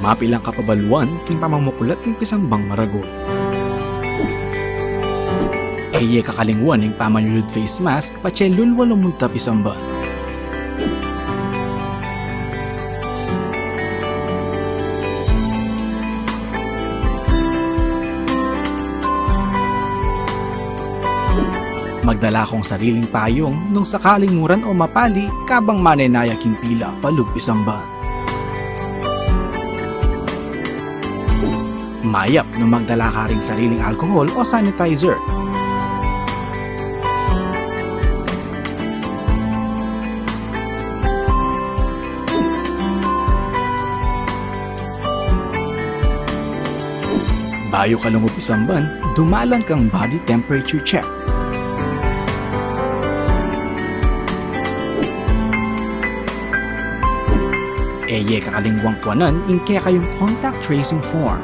Mapilang kapabaluan king pamangmukulat ng pisambang maragol. Eye kakalingwan ng pamanyulod face mask pachelul walong munta pisamban. Magdala kong sariling payong nung sakaling muran o mapali kabang manenaya king pila palug pisamban. Mayap nung magdala ka ring sariling alcohol o sanitizer. Bayo ka lumog pisamban, dumalan kang body temperature check. Eye kakalingwang kwanan inke kayong contact tracing form.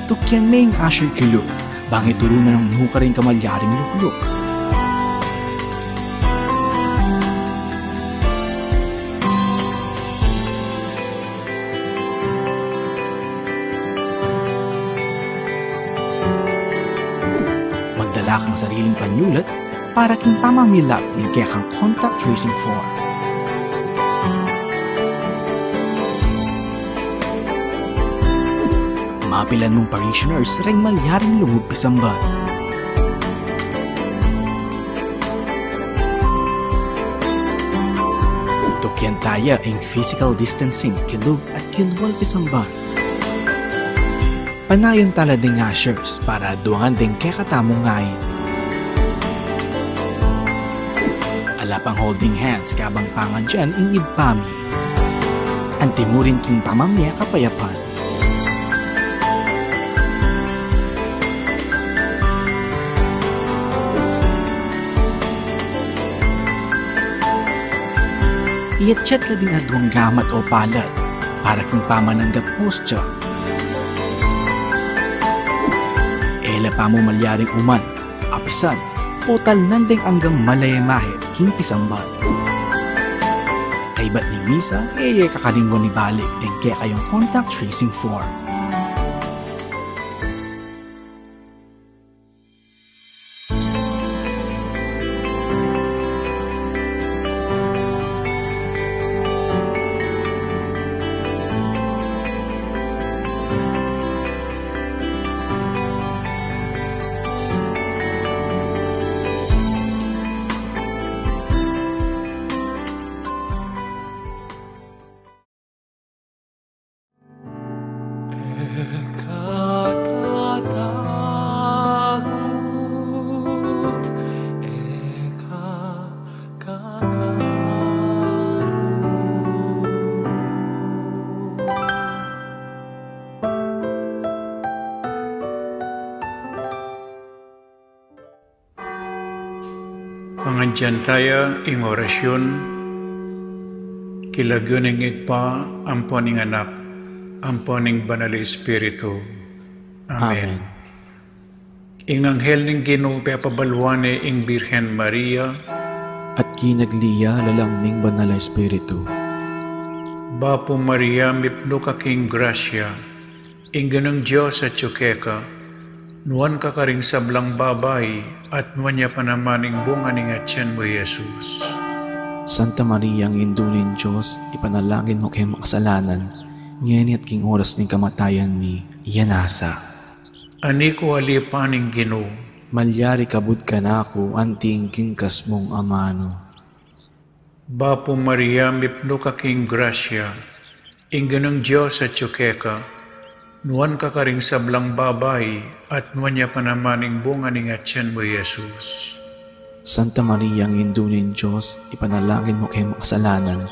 Tukyan may asher kilo, bangit turunan ng nuka rin kamalyaring lukluk. Magdala kang sariling panyulat para king pamamilap ng kaya kang contact tracing form. Mapilan mong parishioners ring malyaring lungog pisamban. Tukyan taya ang physical distancing kilog at kilwal pisamban. Panayon tala ding ashers para duangan ding kekatamong ngayon. Alapang holding hands kabang pangan dyan in ibpami. Antimurin king pamamya kapayapan. Iatchat la ding adwang gamat o palad para king pamananggap hostya. Ela pa mo malyaring uman, apisan, total nandeng hanggang malayamahit king pisamban. Kaibat ni Misa, kakalingwan ni balik din kaya kayong contact tracing form. Pangandyan tayo ing orasyon, kilagyon ing igpa, amponing anak, amponing banal Espiritu. Amen. Ing anghel ning Ginoo papabalwane ing Birhen Maria, At kinagliya lalangning banal na Espiritu. Bapo Maria mipno ka king grasya, ing ganang Diyos at tsukeka, nuan ka karing sablang babay, at nuan niya panamaning bunga ning atyan mo, Jesus. Santa Maria, ang indunin Diyos, ipanalangin mo kay makasalanan, ngayon at king oras ng kamatayan ni Yanasa. Ani ko alipaning Ginoo, Malyari kabud ka na ako, anting kingkas mong amano. Bapo Maria mipno ka king grasya, ing ganang Diyos at tsukeka, nuan ka karing sablang babay, at nuan niya panamaning bunga ning atyan mo, Jesus. Santa Maria, ang indunin Diyos, ipanalangin mo kay makasalanan,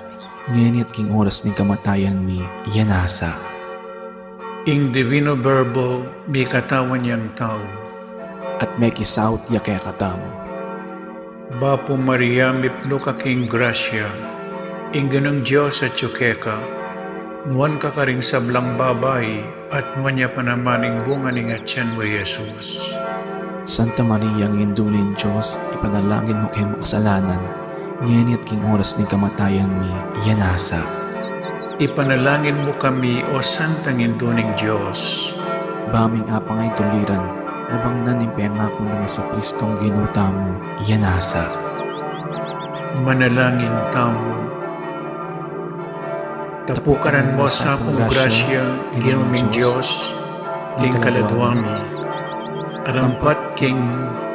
ngayon at king oras ng kamatayan ni Yanasa. Ing Divino Verbo, may katawan niyang tao. At may kisaut ya kaya katamo. Bapo Maria mipno ka king grasya, ing ganang Diyos at tsukeka, nuan ka karing sablang babay, at nuan niya panamaning bunga ning atyan mo, Jesus. Santa Maria, ang indunin Diyos, ipanalangin mo kay makasalanan, ngayon at king oras ng kamatayan ni Yanasa. Ipanalangin mo kami, O Santang Induning Diyos. Baming apangay tuliran, nabangnan ng pengako ng Jesucristong ginuta mo, Yanasa. Manalangin tamo. Tapukaran mo sa akong grasya, ginuming Diyos, king kaladwami. Arampat king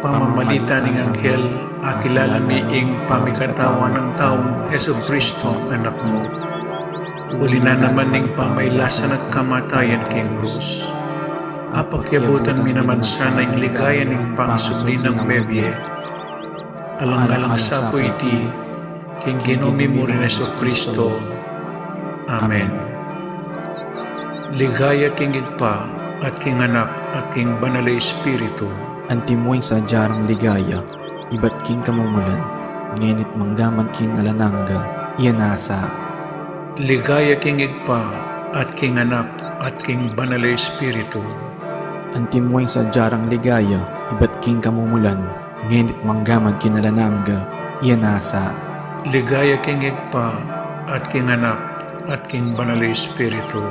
pamamalita ng anghel, akilala mi ing pamikatawan ng taong Jesucristo, anak mo. Uli na naman ning pamaylasan at kamatayan king krus. Apakyabutan mi naman sana ing ligaya ning pangsubli ng bebye. Alang-alang sa po iti, king ginumi mo rin Jesucristo. Amen. Ligaya king igpa, at king anak, at king banal na Espiritu. Antimoy sa jarang ligaya, iba't king kamumulan, ngenit manggaman king alananga, Yanasa. Ligaya king igpa, at king anak, at king banal na Espiritu. Antimoy sa jarang ligaya, iba't king kamumulan, ngenit manggaman king alananga, Yanasa. Ligaya king igpa, at king anak, at king banal na Espiritu.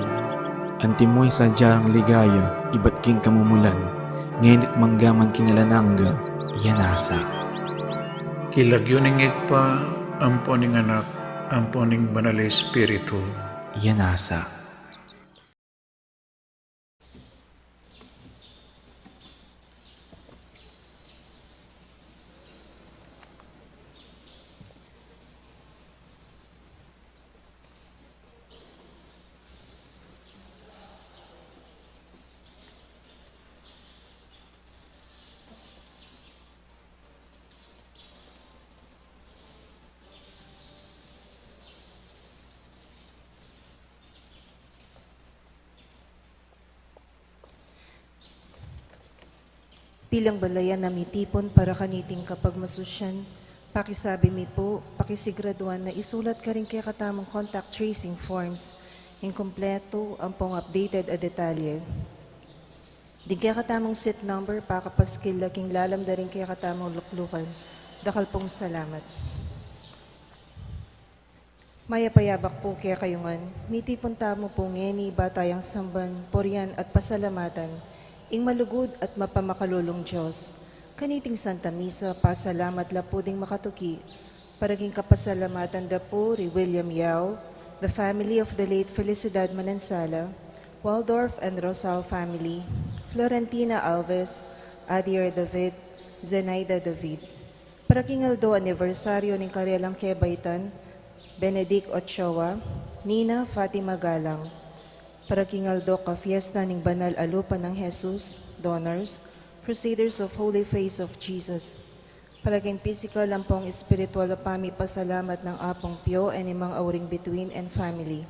Antimoy sa jarang ligaya, iba't king kamumulan, ngenit manggaman king alananga, Yanasa. Kilagyo ning igpa, amponing anak, amponing banal na Espiritu. Yanasa. Bilang balayan na mitipon para kaniting kapag masusyan, pakisabi mi po, pakisigraduan na isulat ka rin kaya katamang contact tracing forms, inkompleto, ang pong updated a detalye. Di kaya katamang seat number, pakapaskil laking lalam da rin kaya katamang luklukan. Dakal pong salamat. Maya payabak po kaya kayungan, mitipon tamo po ngeni, batayang samban, poryan at pasalamatan, ing malugod at mapamakalulong Diyos. Kaniting Santa Misa, pasalamat la po ding makatuki, paraging kapasalamatan da po ri William Yao, the family of the late Felicidad Manansala, Waldorf and Rosal family, Florentina Alves, Adier David, Zenaida David. Paraging aldo anibersaryo ning Karelang Kebaitan, Benedict Ochoa, Nina Fatima Galang. Parakingaldo ka fiesta ning banal alupan ng Jesus, donors, Crusaders of Holy Face of Jesus. Paraging physical ang pong espiritual pami pasalamat ng apong Pio and imang auring between and family.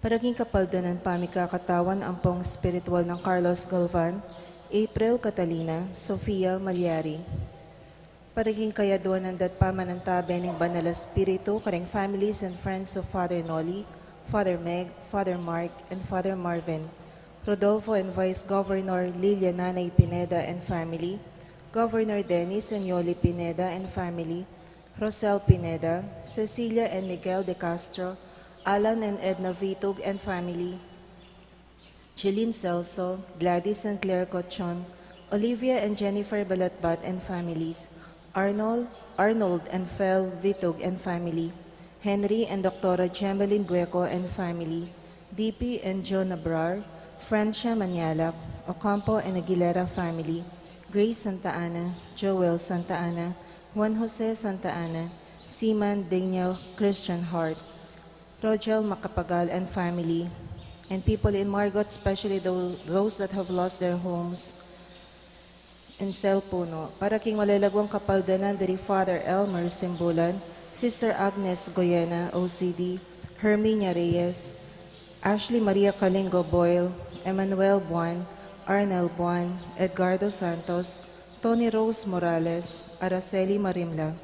Paraging kapaldanan pami kakatawan ang pong espiritual ng Carlos Galvan, April Catalina, Sofia Malyari. Pariging kayaduan ng pamanantabi ng Banal Espiritu, kareng families and friends of Father Noli, Father Meg, Father Mark, and Father Marvin, Rodolfo and Vice Governor Lilia Nanay Pineda and family, Governor Dennis and Yoli Pineda and family, Rosel Pineda, Cecilia and Miguel de Castro, Alan and Edna Vitug and family, Jeline Celso, Gladys and Claire Cochon, Olivia and Jennifer Balatbat and families, Arnold and Fel Vitug and family, Henry and Dr. Jemeline Gueco and family, DP and John Abrar, Francia Manialak, Ocampo and Aguilera family, Grace Santa Ana, Joel Santa Ana, Juan Jose Santa Ana, Seaman Daniel Christian Hart, Rogel Macapagal and family, and people in Margot, especially those that have lost their homes in Selpuno, para king malalagwang kapaldanan dari Father Elmer Simbulan, Sister Agnes Goyena, OCD, Herminia Reyes, Ashley Maria Calingo Boyle, Emmanuel Buan, Arnel Buan, Edgardo Santos, Tony Rose Morales, Araceli Marimla.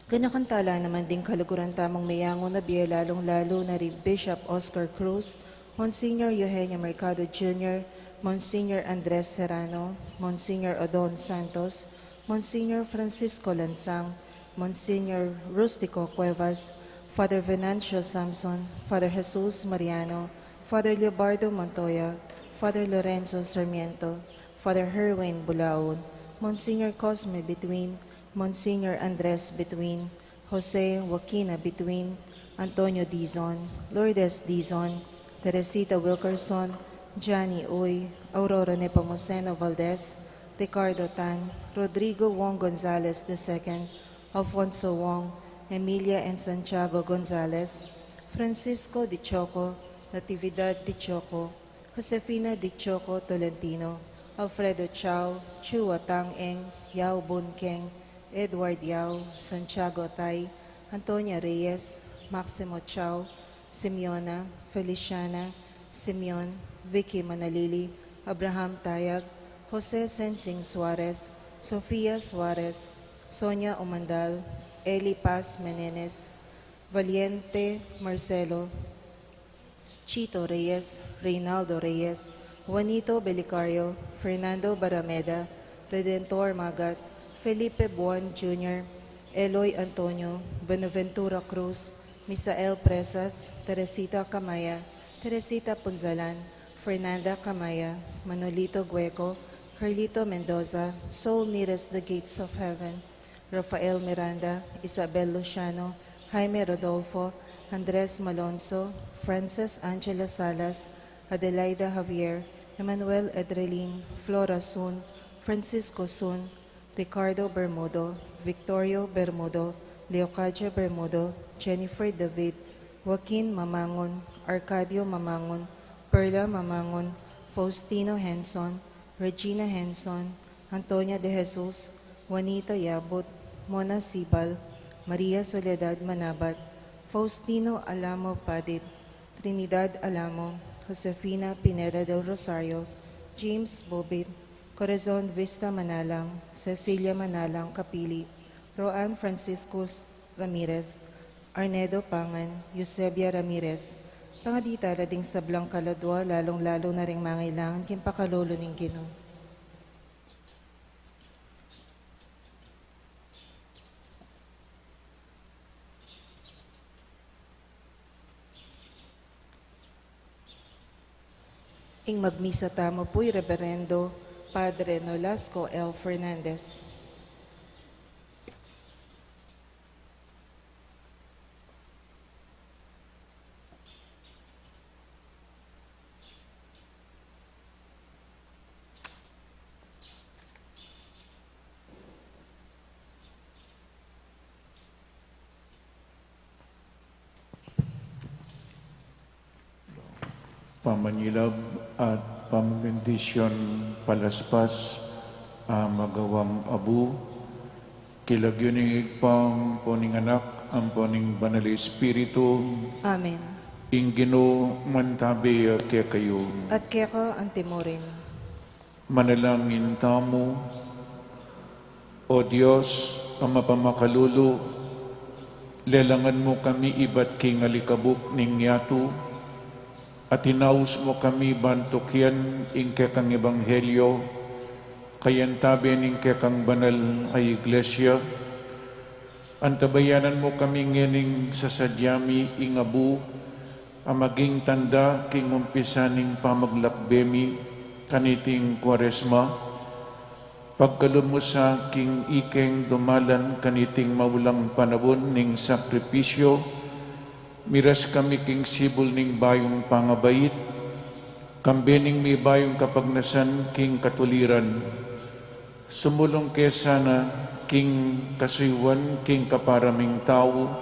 Ganakantala naman din kaluguran tamang mayango na biya lalong-lalo na rin Bishop Oscar Cruz, Monsignor Eugenio Mercado Jr., Monsignor Andres Serrano, Monsignor Odon Santos, Monsignor Francisco Lansang, Monsignor Rustico Cuevas, Father Venancio Samson, Father Jesus Mariano, Father Leobardo Montoya, Father Lorenzo Sarmiento, Father Herwin Bulaon, Monsignor Cosme Between, Monsignor Andres Between, Jose Joaquina Between, Antonio Dizon, Lourdes Dizon, Teresita Wilkerson, Johnny Uy, Aurora Nepomuceno Valdez, Ricardo Tan, Rodrigo Wong Gonzalez II, Alfonso Wong, Emilia and Santiago Gonzalez, Francisco Di Choco, Natividad Di Choco, Josefina Di Choco Tolentino, Alfredo Chao, Chua Tang Eng, Yao Bun Keng, Edward Yao, Santiago Tay, Antonia Reyes, Maximo Chao, Simeona, Feliciana, Simeon, Vicky Manalili, Abraham Tayag, Jose Sensing Suarez, Sofia Suarez, Sonia Umandal, Eli Paz Menenes, Valiente Marcelo, Chito Reyes, Reynaldo Reyes, Juanito Belicario, Fernando Barameda, Redentor Magat, Felipe Buon Jr., Eloy Antonio, Benaventura Cruz, Misael Presas, Teresita Camaya, Teresita Punzalan, Fernanda Camaya, Manolito Gueco, Carlito Mendoza, Soul Nearest the Gates of Heaven, Rafael Miranda, Isabel Luciano, Jaime Rodolfo, Andres Malonzo, Frances Angela Salas, Adelaida Javier, Emmanuel Edrelin, Flora Sun, Francisco Sun, Ricardo Bermudo, Victorio Bermudo, Leocadia Bermudo, Jennifer David, Joaquin Mamangon, Arcadio Mamangon, Perla Mamangon, Faustino Henson, Regina Henson, Antonia de Jesus, Juanita Yabot, Mona Sibal, Maria Soledad Manabat, Faustino Alamo Padit, Trinidad Alamo, Josefina Pineda del Rosario, James Bobit, Corazon Vista Manalang, Cecilia Manalang Kapili, Roan Franciscus Ramirez, Arnedo Pangan, Eusebia Ramirez, pangadita ding sablang kaladwa, lalong-lalo na ring mangailangan kimpakalolo ning Ginoo. Ing magmisa tamo po'y Reverendo Padre Nolasco L. Fernandez. Pamanyilab at pambendisyon palaspas magawang abu kilagyuning pang poning anak ang poning banal espiritu Amen. ingino mantabi kaya kayo At kaya ang timurin. manalangin tamo. O O Diyos, Ama pamakalulo, lelangan mo kami iba't king alikabok ning yatu, at hinaus mo kami bantukyan ingke kang ebanghelyo, kayantabi ingke kang banal ay iglesia, antabayanan mo kami ngening sasadyami ingabu, amaging tanda king umpisaning pamaglakbemi, kaniting kwaresma, pagkalun mo sa king ikeng dumalan kaniting maulang panabon ning sakripisyo, miras kami king sibol ning bayong pangabait, kambening may bayong kapagnasan king katuliran, sumulong kesana king kasuywan king kaparaming tao,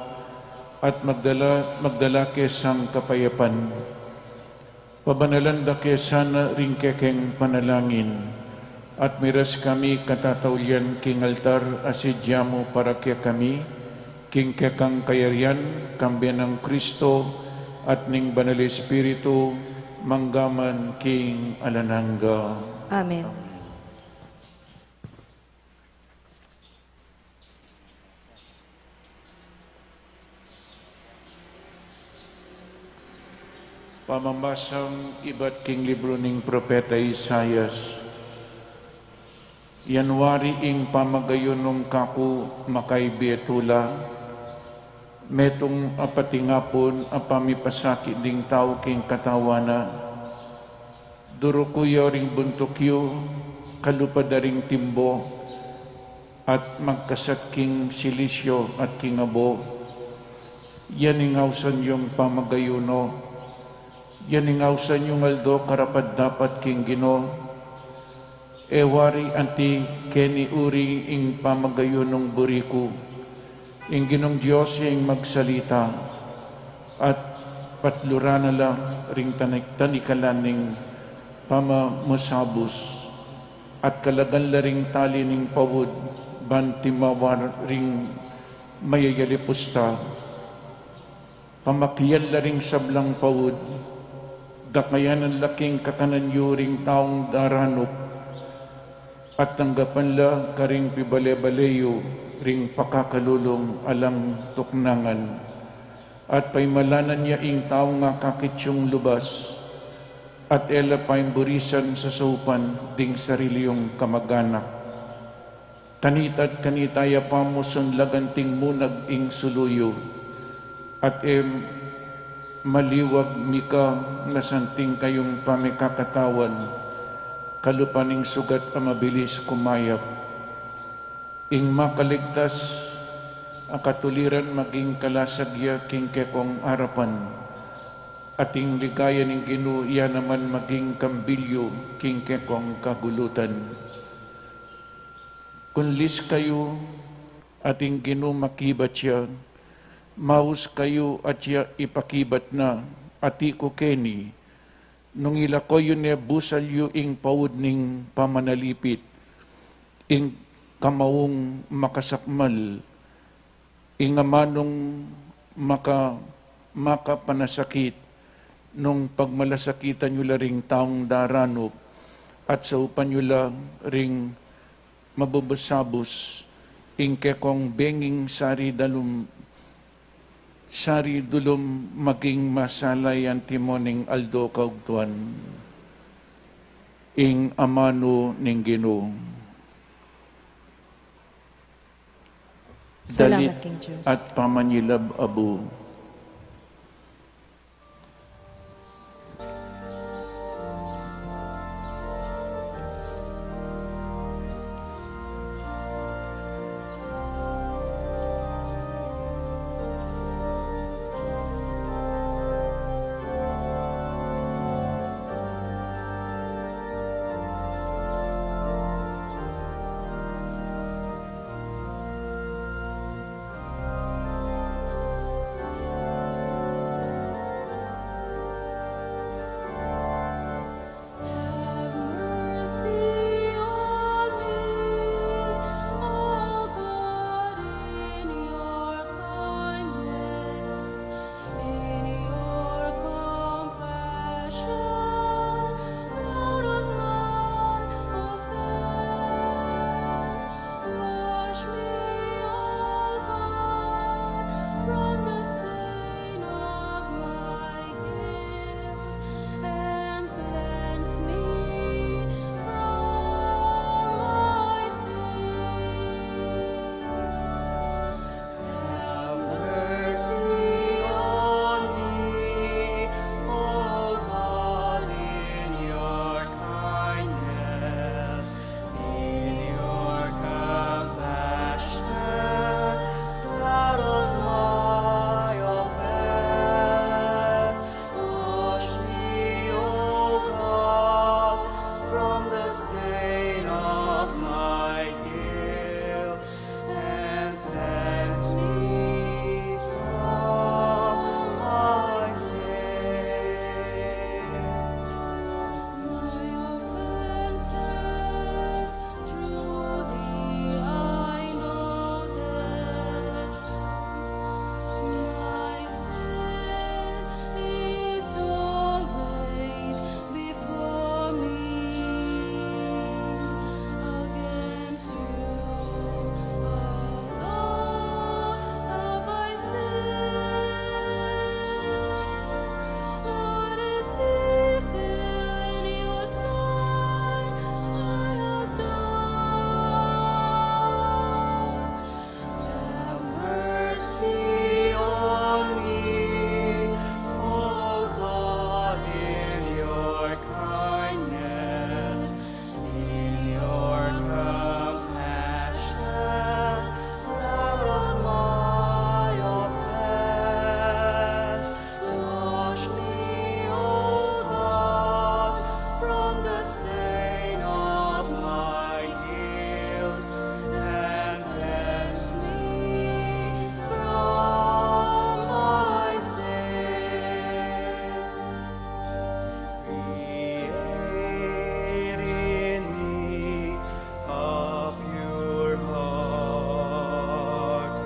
at magdala kesang kapayapan, pabanalanda kesana ring kekeng panalangin, at miras kami katataulian king altar asidyamo para kaya kami, king kekang kayarian, kambiyan ng Kristo, at ning banal Espiritu, manggaman king alanangga. Amen. Pamamasang iba't king libro ning propeta Isayas, January ing pamagayon nung kaku makay betula, metong apatingapon apamipasaki ding tao king katawana, durukuyo ring buntukyo, kalupadaring timbo, at magkasat king silisyo at king abo, yan ingawsan yung pamagayuno, yan ingawsan yung aldo karapad dapat king Gino, ewari anti keni uri ing pamagayunong buriku, ing Ginong Diyos ing magsalita, at patlurana lang ring tanikalan ning pamamusabos, at kalagan la ring tali ning pawud, bantimawar ring mayayalipusta, pamakyan la ring sablang pawud, dakayan ang laking kakananyo ring taong daranok, at tanggapan la karing pibale-baleyo ring pakakalulong alang tuknangan, at paimalanan niya ing tao nga kakitsyong lubas, at ela paing burisan sa sopan ding sariliyong kamaganak. Tanitad kanitaya pamuson laganting munag ing suluyo, at maliwag mika nasanting kayong pamikakatawan, kalupaning sugat ang mabilis kumayap, ing makaligtas ang katuliran maging kalasagya king kekong arapan, ating ligaya ning Ginoo iya naman maging kambilyo king kekong kagulutan. Kunlis kayo ating Ginoo makibat siya, maus kayo at siya ipakibat na, ati ko keni, nung ilakoy yun niya busal yu ing pawud ning pamanalipit, ing kamaung makasakmal, ing amanong makapanasakit, nung pagmalasakitan nyo ring taong daranop, at sa upan nyo ring mabubusabos, ing kekong benging sari dulum maging masalay ang timoning aldo kaugtuan, ing amano ning Ginoo. Salamat Dalit King Diyos. at pamanyilab abu. stain of my guilt, and cleanse me from my sin. My offenses, truly I know them. My sin is always before me. Against you alone have I sinned. What is evil in your sight I have done? Have mercy on me, O God, in your kindness, in your compassion, out of my offense. Wash me, O God, from the stain of my guilt, and cleanse me from my sin. Create in me a pure heart,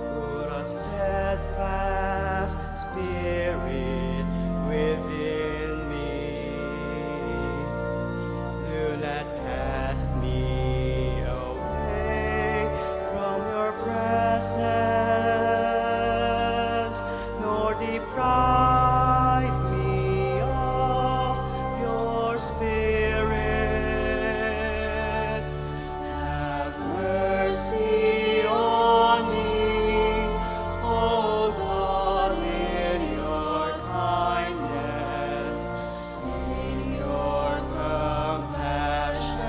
put a steadfast spirit within me. Do not cast me away from your presence, nor deprive me of your spirit. Have mercy on me, O God, in your kindness, in your compassion,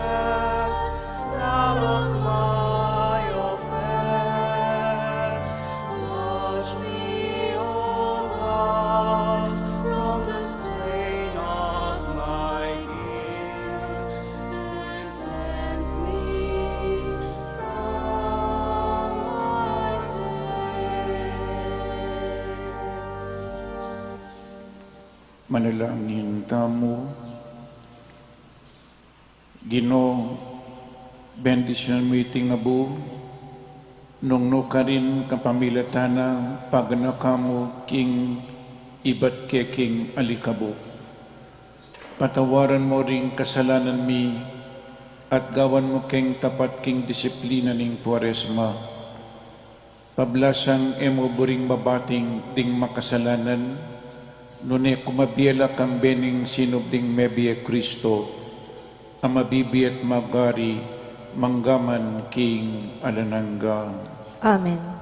out of my offense. Wash me, O God, from the stain of my guilt, And cleanse me from my sin. Manalangin tamo. Ginoo, bendisyon mo iting abu, nung no karin kapamilatana pagana kamo king ibat keking alikabo. Patawaran mo ring kasalanan mi at gawan mo keng tapat king disiplina ning Puaresma. Pablasang emo buring babating ding makasalanan, nune kumabiela kang bening sinob ding mebie Kristo, amabibiet magari, manggaman king alanangga. Amen.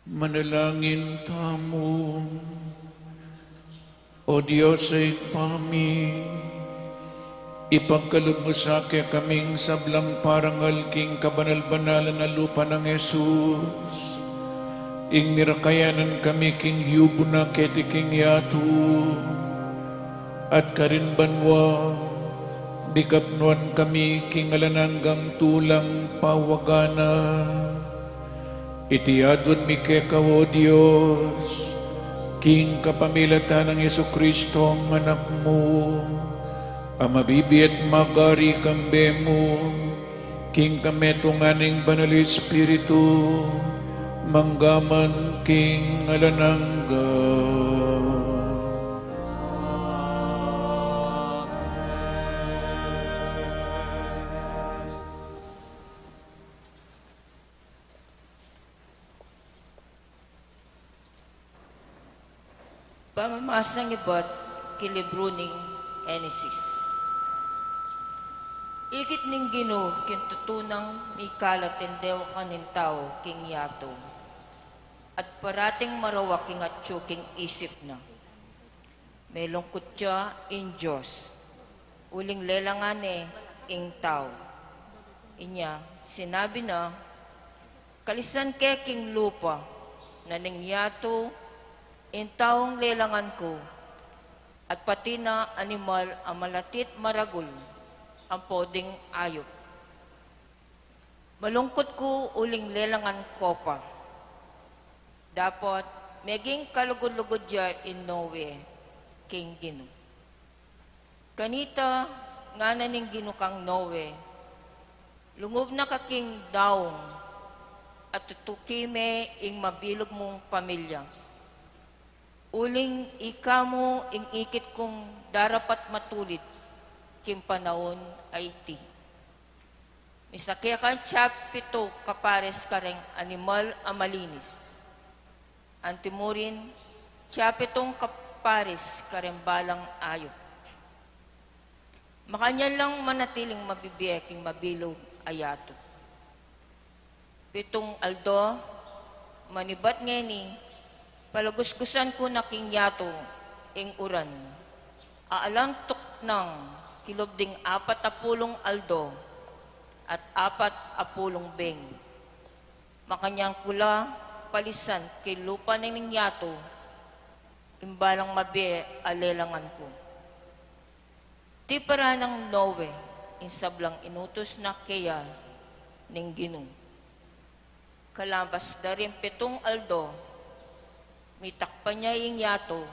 Manalangin tamo. O Diyos ay pami, ipagkaloob mo sa akin kaming sablang parangal king kabanal-banalan na lupa ng Jesus. Ing mirakayanan kami king yubo na keti king yatu, at karin banwa, bikapnuan kami king alananggang tulang pawagana. Itiadon mi kekaw, O Diyos, king kapamilatan ng Yesu Kristo ang anak mo, ang mabibi at magari kambe mo, king kametunganing banal Espiritu, manggaman king alanangga. Pamamasang iba't kilibro ning Enesis. Ikit ning Ginoo kintutunang mikala tendewa kanin tao king yato. At parating marawa king atyo king isip na. May lungkot siya in Diyos. Uling lelangan ing tao. Inya sinabi na, kalisan ke king lupa na ning yato in taong lelangan ko, at pati na animal ang malatit maragul, ang poding ayop. Malungkot ko uling lelangan ko pa. Dapat meging kalugod-lugod ya in Noe, king Ginoo. Kanita nga na ning Ginoo kang Noe, lungob na ka king daong, at tutukime ing mabilog mong pamilya. Uling ikamo ing ikit kong darapat matulit kim panahon ay ti. Misakya kan chapito kapares kareng animal amalinis. Antimurin chapitong kapares kareng balang ayop. Makanyan lang manatiling mabibiyaking mabilog ayato. Pitong aldo, manibat ngeni, palagusgusan ko na king yato ing uran. Aalantok ng kilobding 40 aldo at 40 beng. Makanyang kula palisan kay lupa na ning yato, imbalang mabi alelangan ko. Ti para ng Noe, insablang inutos na kaya ning Ginoo. Kalabas na rin 7 aldo, mitakpan niya ing yato,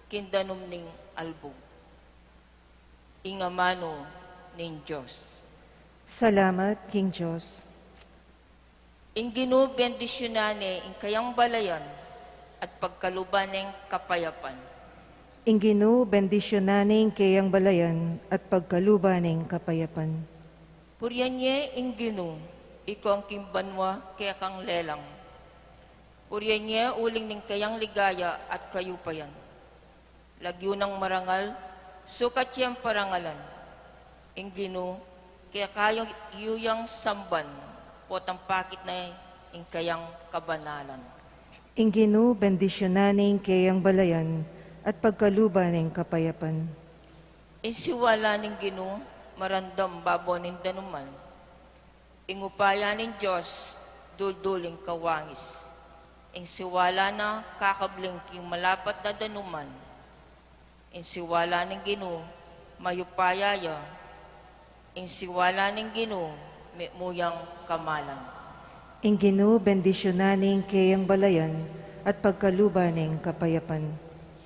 kindanom ning albog. Ingamano ning Diyos. Salamat, King Diyos. Ing Ginoo bendisyonane ing kayang balayan at pagkaluban ng kapayapan. Ing Ginoo bendisyonaning kayang balayan at pagkalubaning kapayapan. Puryan niya ing Ginoo, ikaw ang kimbanwa kaya kang lelang. Puryan niya uling ning kayang ligaya at kayupayan. Lagyo ng marangal, sukat siyang parangalan. Ing Ginoo, kaya kayong yuyang samban, potang pakit na ing kayang kabanalan. Ing Ginoo bendisyonaning kayang balayan at pagkalubaning kapayapan. Insiwala ning Ginoo, marandam babonin danuman. Ingupaya ning Diyos, dulduling kawangis. Insiwala na kakabling king malapat na danuman. Insiwala ning Ginoo, mayupaya ya. Insiwala ning Ginoo, may muyang kamalan. Ing Ginoo bendisyonaning kayang balayan at pagkalubaning kapayapan.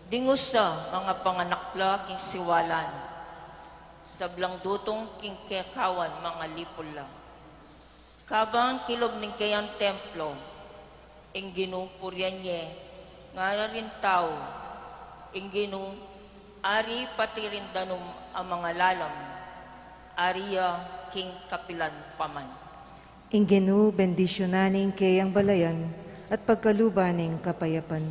Dingus sa mga panganakla king siwalan. Sablang dutong king kekawan mga lipol lang. Kabang kilob ning kayang templo, ing Ginoo puryan niya, nga rin tao, ing Ginoo, ari pati rin danum ang mga lalam, ariya king kapilan paman. Ing Ginoo bendisyonaning kayang balayan at pagkalubaning kapayapan.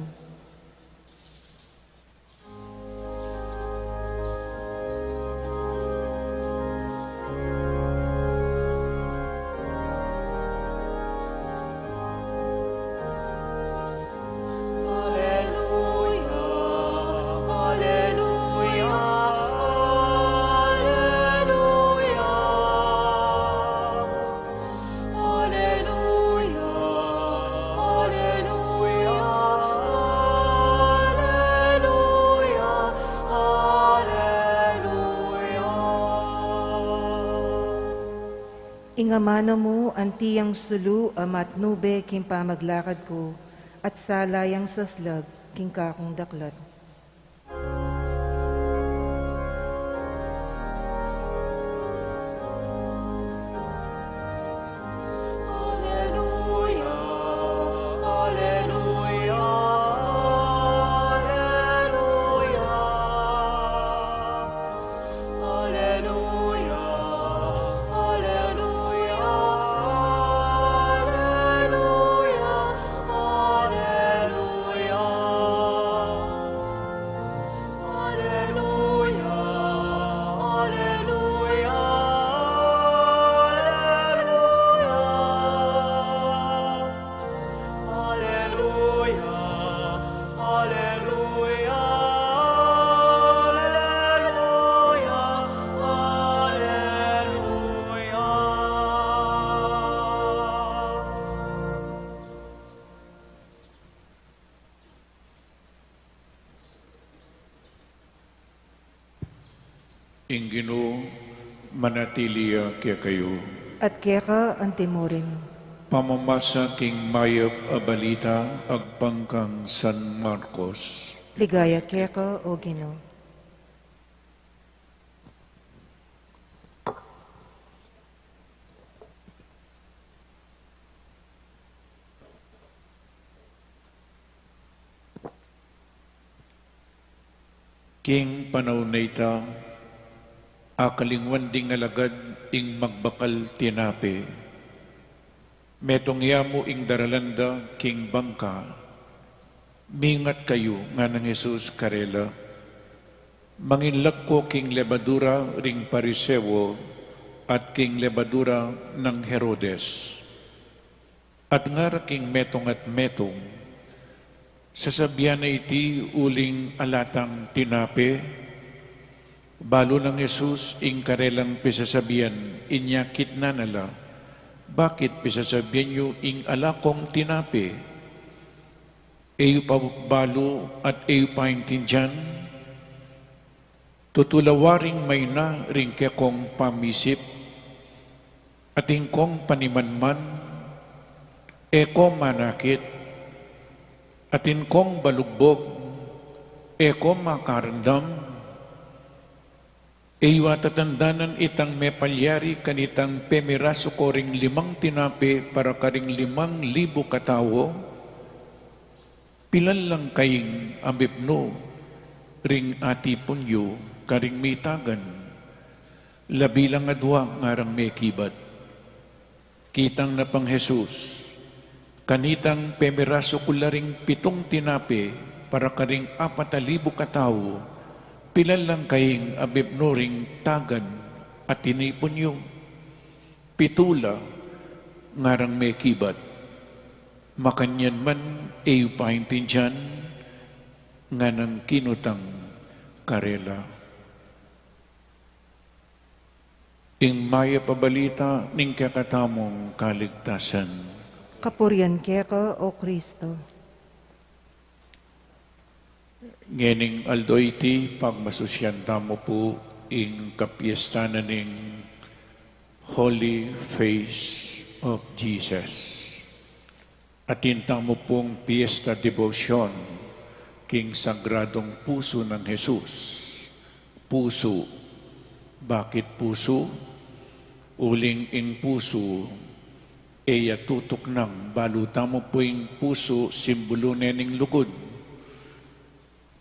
Tingamano mo ang tiyang sulu amat nube king pamaglakad ko, at salayang saslag king kakong daklat. Alleluia, alleluia, alleluia. Alleluia, alleluia, alleluia, alleluia. Alleluia, alleluia, alleluia, alleluia. Ingino manatiliya kaya kayo. At keka ang timurin. Pamamasa king mayap a balita agpangkang San Marcos. Ligaya keka o Ginoo. King panahon na ita, akalingwan ding alagad ing magbakal tinape. Metong yamo ing daralanda king bangka, mingat kayo nga ng Jesus karela. Manginlag ko king lebadura ring parisewo at king lebadura ng Herodes. At nga king metong at metong, sasabihan na iti uling alatang tinape, balo ng Jesus ing karelang pisasabihan, inyakit na nala, bakit pisasabihan nyo ing alakong tinape? Eyo pa balo at eyo pa intindihan, tutulawaring may na ring kekong pamisip, at ingkong panimanman, eko manakit, atin kong balugbog, eko makarandam, ewa tatandanan itang mepalyari kanitang pemiraso ko ring 5 tinape para karing 5,000 katawo, pilan lang kaying ambipno, ring ati punyo, karing mitagan, labilang adwa ngarang may kibat. Kitang na pang Jesus, kanitang pemiraso kularing 7 tinape para karing 4,000 katao, pilan lang kaying abibnoring tagan at tinipon yung pitula ngarang may kibat. Makanyan man eyo paintindihan nga ng kinutang karela. Ing maya pabalita ning kakatamong kaligtasan. Kapurian keka o Kristo. Ngening aldoyti pagmasusyanta mo po ing kapiesta na ning Holy Face of Jesus. Atintang mo pong Piesta Devotion king Sagradong Puso ng Jesus. Puso. Bakit puso? Uling ing puso eya tutok ng baluta mo po ing puso simbolo nening lukod.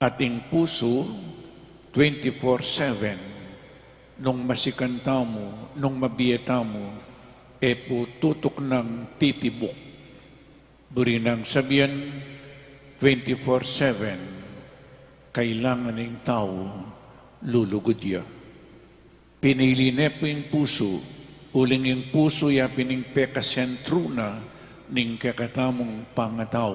At ing puso 24/7 nung masikanta mo, nung mabiyeta mo, po tutok ng titibok. Buri nang sabihan 24/7 kailangan ng tao lulugod ya. Pinili na po yung puso, uling yung puso ya pining pekasentro na ning kakatamong pangataw.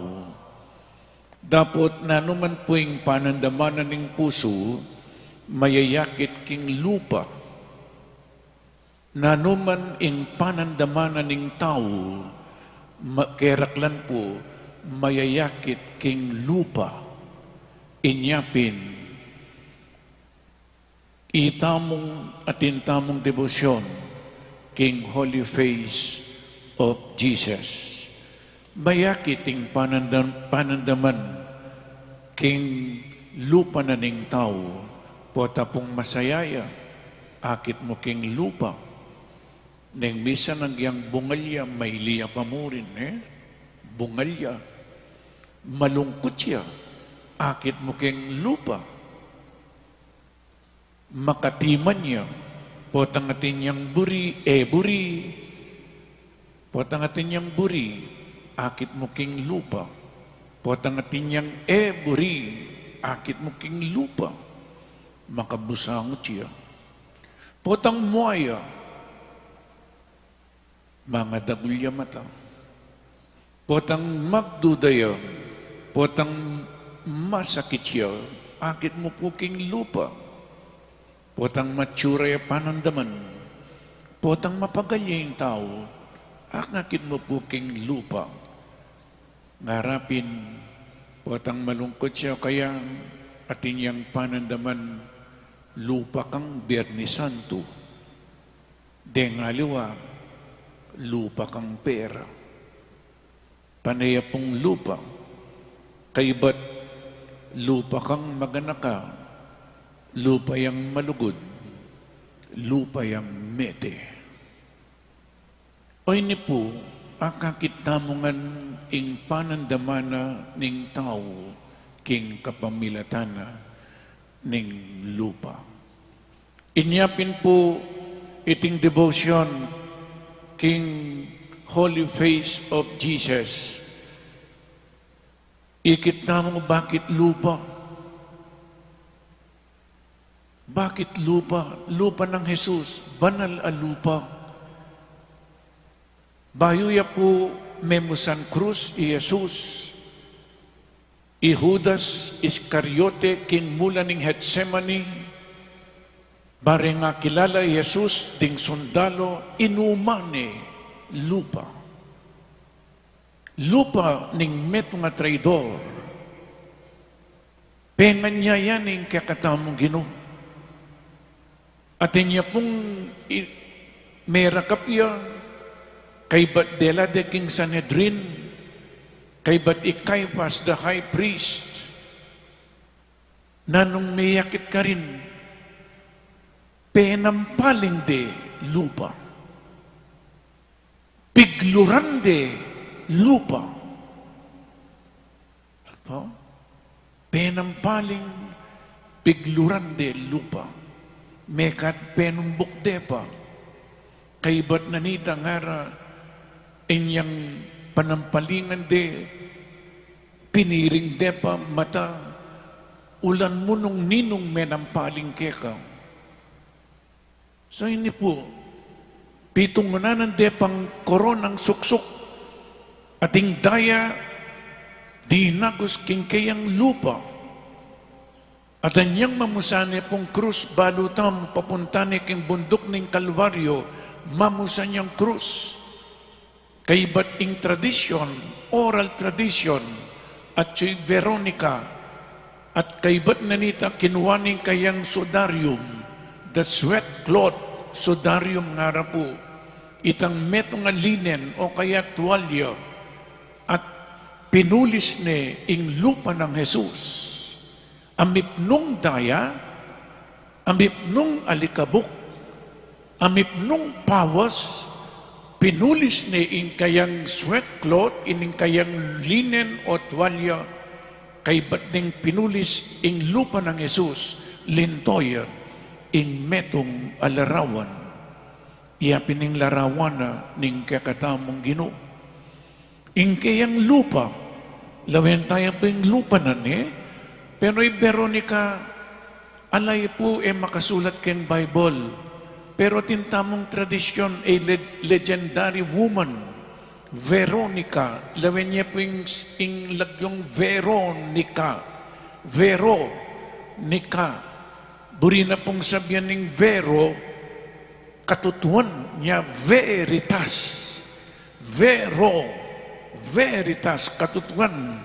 Dapat na naman po yung panandamanan ng puso, mayayakit king lupa. Na naman yung panandamanan ng tao, keraklan po, mayayakit king lupa. Inyapin, itamong atintamong debosyon, king holy face of Jesus. Bayakit ting panandaman king lupa na ning tao, pota pong masayaya, akit mo king lupa. Neng misa nagyang bungalya, may liya pa mo rin, bungalya. Malungkot siya, akit mo king lupa. Makatiman niya, potang atin niyang buri, buri. Potang atin niyang buri, akit mo king lupa. Potang atin niyang buri, akit mo king lupa. Makabusangot siya. Potang muaya, mga dagulya mata. Potang magdudaya, potang masakit siya, akit mo po king lupa. Potang matsura ya panandaman, potang mapagalya yung tao, akit mo po king lupa. Ngarapin, potang malungkot siya, kaya atin yang panandaman, lupa kang Biyernes Santo. Dengaliwa, lupa kang pera. Panaya pong lupa, kaibat lupa kang maganaka, lupa yang malugod, lupa yang mete. O ini po, akakitamungan ing panandamana ning tao, king kapamilatana ning lupa. Inyapin po iting devotion, king holy face of Jesus. Ikita mo bakit lupa? Bakit lupa? Lupa ng Jesus, banal a lupa. Bayuya po memusan krus i Jesus. I Judas Iscariote king mula ning Getsemani. Bare nga kilala Jesus ding sundalo inumane lupa. Lupa ning meto nga traidor. Pengan niya yan ning kakatamong Ginoo. At niya pong merakap yan, kay bat dela de king Sanhedrin, kay bat Caiaphas the high priest, nanong mayakit ka rin, penampaling de lupa, pigluran de lupa, penampaling pigluran de lupa, mekat penumbok de pa, kay bat nanita ngara, inyang panampalingan de, piniring de pa mata, ulan mo nung ninong menampaling keka. So ini po, pitong mananan de pang koronang suksok, ating daya, di nagos kingkayang lupa, at anyang mamusane pong krus balutam papuntane king bundok ning Kalbaryo, mamusan niyang krus. Kay bat ing tradisyon, oral tradisyon, at si Veronica, at kay bat nanita kinuwaning kayang sodarium, the sweat cloth, sodarium nga po, itang meto nga linen o kaya tuwalya, at pinulis ni ing lupa ng Jesus. Amip nung daya, amip nung alikabok, amip nung pawas, pinulis ni ing kayang sweat cloth, ining kayang linen o tuwalya, kay ba't ning pinulis ing lupa ng Jesus, lintoya, ing metong alarawan, iya pining larawan na ning kakatamong Ginoo. Ing kayang lupa, lawen tayo po ing lupa na ni, pero Veronica, alay po makasulat ken Bible, pero tintamong tradisyon legendary woman, Veronica, lawen niya po ing lagyong Veronica, buri na pong sabihan ng Vero, katutuan niya veritas, veritas, katutuan,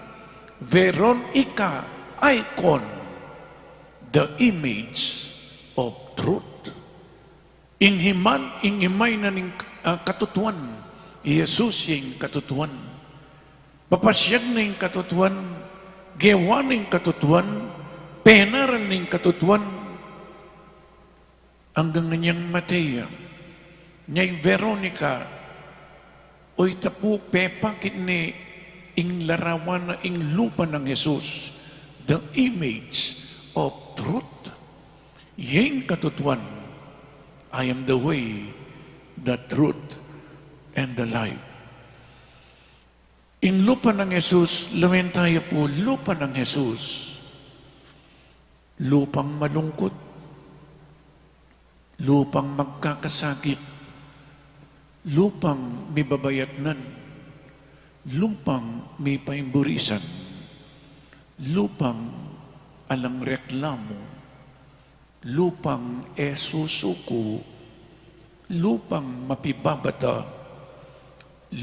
Veronica, icon, the image of truth. Inhiman, ingimay na ning katutuan. Jesus yung katutuan. Papasyag na yung katutuan. Gewa na yung katutuan. Penaral na yung katutuan. Hanggang niyang Matea. Niya'y Veronica. Oy tapu pepakit ni ing larawan na ing lupa ng Jesus. The image of truth. Yung katutuan. I am the way, the truth, and the life. In lupa ng Jesus, lamin tayo po, lupa ng Jesus. Lupang malungkot. Lupang magkakasakit. Lupang may babayatnan. Lupang may paimburisan. Lupang alang reklamo. Lupang susuko, lupang mapibabata,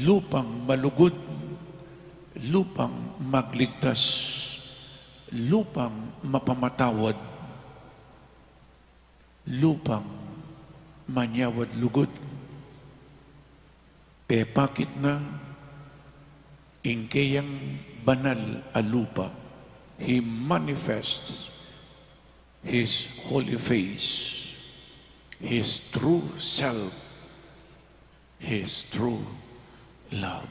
lupang malugod, lupang magligtas, lupang mapamatawad, lupang manyawad lugod. Pepakit na ingkayang banal a lupa, He manifests His holy face, His true self, His true love.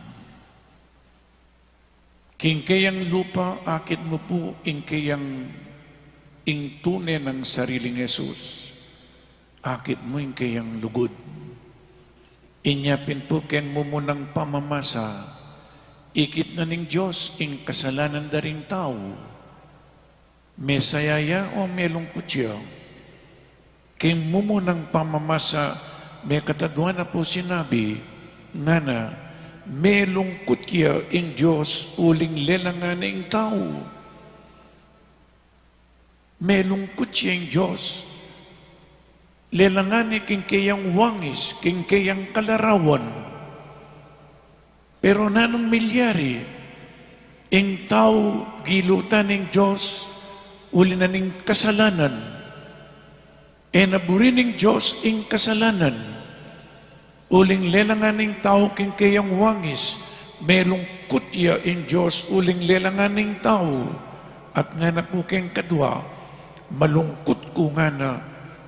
Kingkayang lupa, akit mo po, ingkayang ingtune ng sariling Jesus. Akit mo ingkayang lugod. Inyapin po ken mo munang pamamasa. Ikit na ning Diyos, ing kasalanan da ring tao. May sayaya o may lungkot siya. King mumunang pamamasa, may katadwa na po sinabi, nga na, may lungkot siya in Diyos, uling lelangan ing tao. May lungkot siya in Diyos. Lelangan king kayang wangis, king kayang kalarawan. Pero nanong milyari, ing tao gilutan ing Diyos, uli na ning kasalanan. E naburining Diyos ing kasalanan. Uling lelangan ning tao king kayang wangis. Merong kutya ing Diyos uling lelangan ning tao. At nga na po keng kadwa, malungkot ko nga na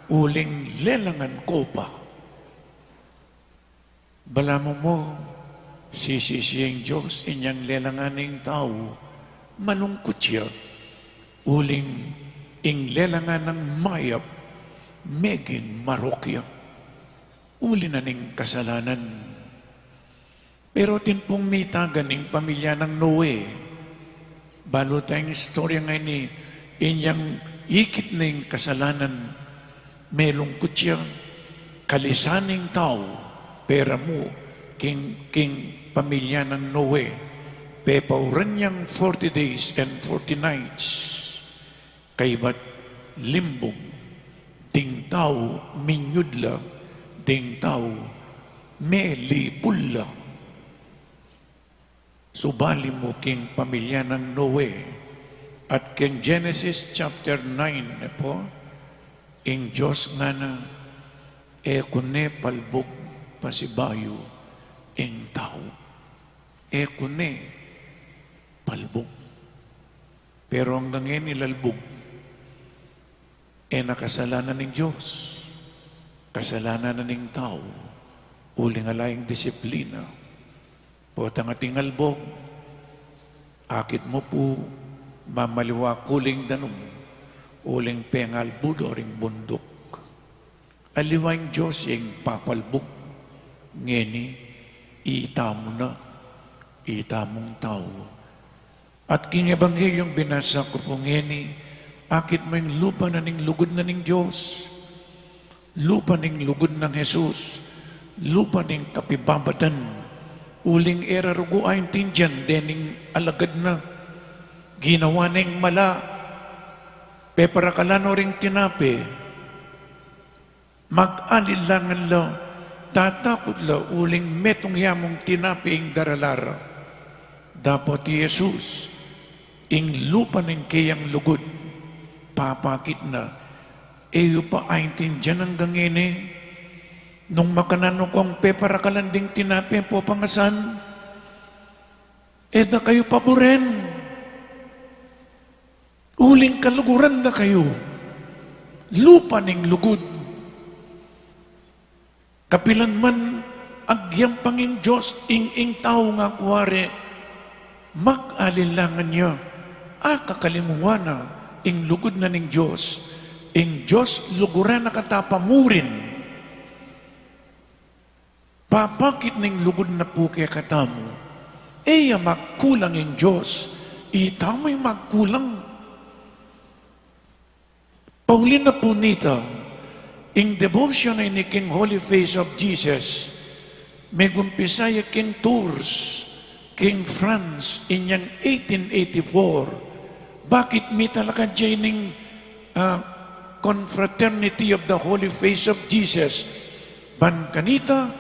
uling lelangan ko pa. Balamo mo, sisisiyang Diyos inyang lelangan ning tao, malungkot siya. Uling inglelangan ng mayap, meging marokya. Uli na ning kasalanan. Pero tinpong mitagan ning pamilya ng Noe. Balo tayong istorya ngayon ni inyang ikit ning kasalanan. May lungkot siya, kalisaning tao, pera mo, king pamilya ng Noe. Pepauran niyang 40 days and 40 nights. Kaybat limbog, ding tao minyudla, ding tao melipula. Subali mo king pamilya ng Noe. At king Genesis chapter 9 po, ing Diyos nga na, kune palbog pasibayo ing tao. Kune palbog. Pero hanggang ngayon nilalbog, nakasalanan ng Diyos. Kasalanan na ng tao. Uling alayang disiplina. Potang ating albog, akit mo po, mamaliwa kuling danong, uling pengal budo ring bundok. Aliwang Diyos yung papalbog, ngeni, itamo na, itamong tao. At king ebanghelyong binasa ko po ngeni, akit mo yung lupa na ning lugod na ning Diyos, lupa ning lugod ng Jesus, lupa ning kapibabatan, uling era rugo ayon tinjan, dening alagad na, ginawa ning mala, peparakalano ring tinape, mag-alilangan la, tatakot la, uling metong yamong tinape ing daralara. Dapat Jesus, ing lupa ning kayang lugod, papakit na, iyo pa ayon tinjan hanggang ini, Nung makanano kong para kalanding tinapi po pangasan, na kayo paboren. Uling kaluguran na kayo. Lupa ning lugod. Kapilan man agyang pangin Diyos, ing tao nga kuwari, mag-alilangan niya, kakalimuwana, ing lugod na ning Diyos, ing Diyos luguran na katapamurin, papakit ning lugod na po kaya katamu, magkulang ing Diyos, itamo'y magkulang. Paulin na po nito, in devotion ay ni King Holy Face of Jesus, may gumpisaya King Tours, King France, inyang 1884. Bakit may talaga dyan ng Confraternity of the Holy Face of Jesus? Ban kanita,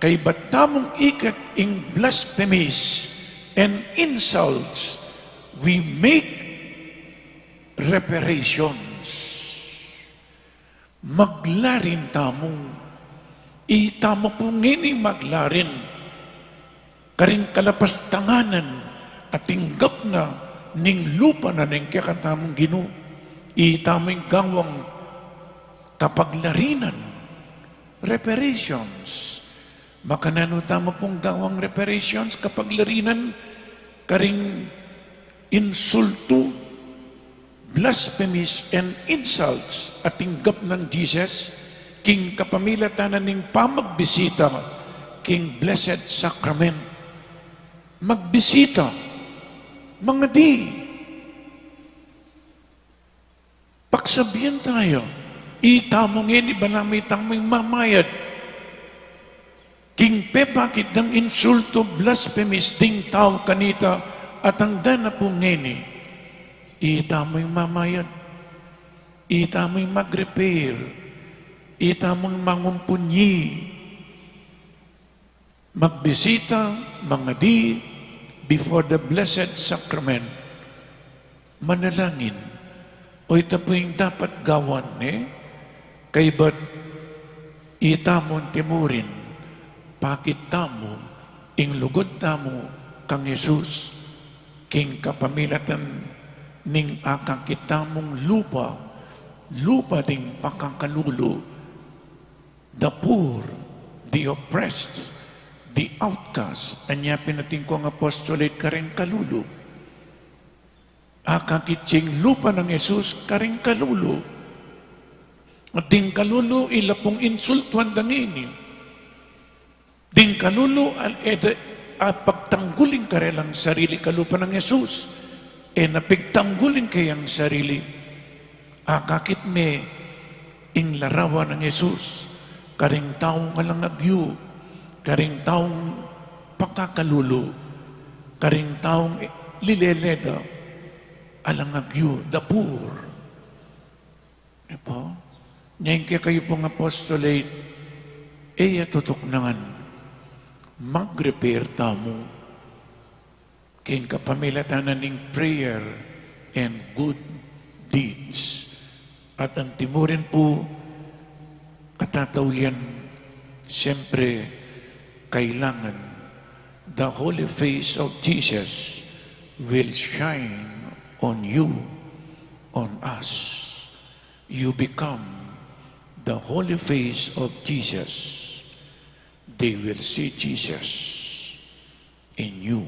kay batamong ikat in blasphemies and insults, we make reparations. Maglarin tamong, itamo po ngini maglarin, karing kalapastanganan at tinggap na ning lupa na ning kakatamong Ginoo, itamong gawang kapaglarinan, reparations. Makanano tamo pong gawang reparations, kapaglarinan, karing insulto, blasphemies and insults at tinggap ng Jesus, king kapamilatanan ng pamagbisita, king Blessed Sacrament. Magbisita, mga di. Pagsabihan tayo, itamongin, ibalamay tamo'y mamayad. King bakit ng insulto, blasphemies, ding tao kanita, at ang dana po ngeni, itamo'y mamayad, itamo'y mag-repair, itamo'y mangumpunyi, magbisita, mga di, before the Blessed Sacrament, manalangin, o ito po yung dapat gawan, kay ba't itamon timurin, pakit tamo, ing lugod tamo, kang Jesus, king kapamilatan, ning akang kitamong lupa, lupa ding pakangkalulo, the poor, the oppressed, the outcast, anya pinating ko ang apostolate karing kalulo. Akang kitsing lupa ng Jesus karing kalulo. At ding kalulo ilapong insultuan dangini. Ding kalulo pagtanggulin karelang sarili kalupa ng Jesus. Napigtanggulin kayang sarili. Kakit me ing larawan ng Jesus, karing taong alangagyo, karing taong pakakalulo, karing taong lileleda, alangagyo, the poor. Diba? Ngayon kaya kayo pong apostolate, tutuknangan, mag-repair tamo, king kapamilatanan ng prayer and good deeds. At ang timurin po, katatawyan, siyempre, kailangan the holy face of Jesus will shine on you, on us. You become the holy face of Jesus. They will see Jesus in you,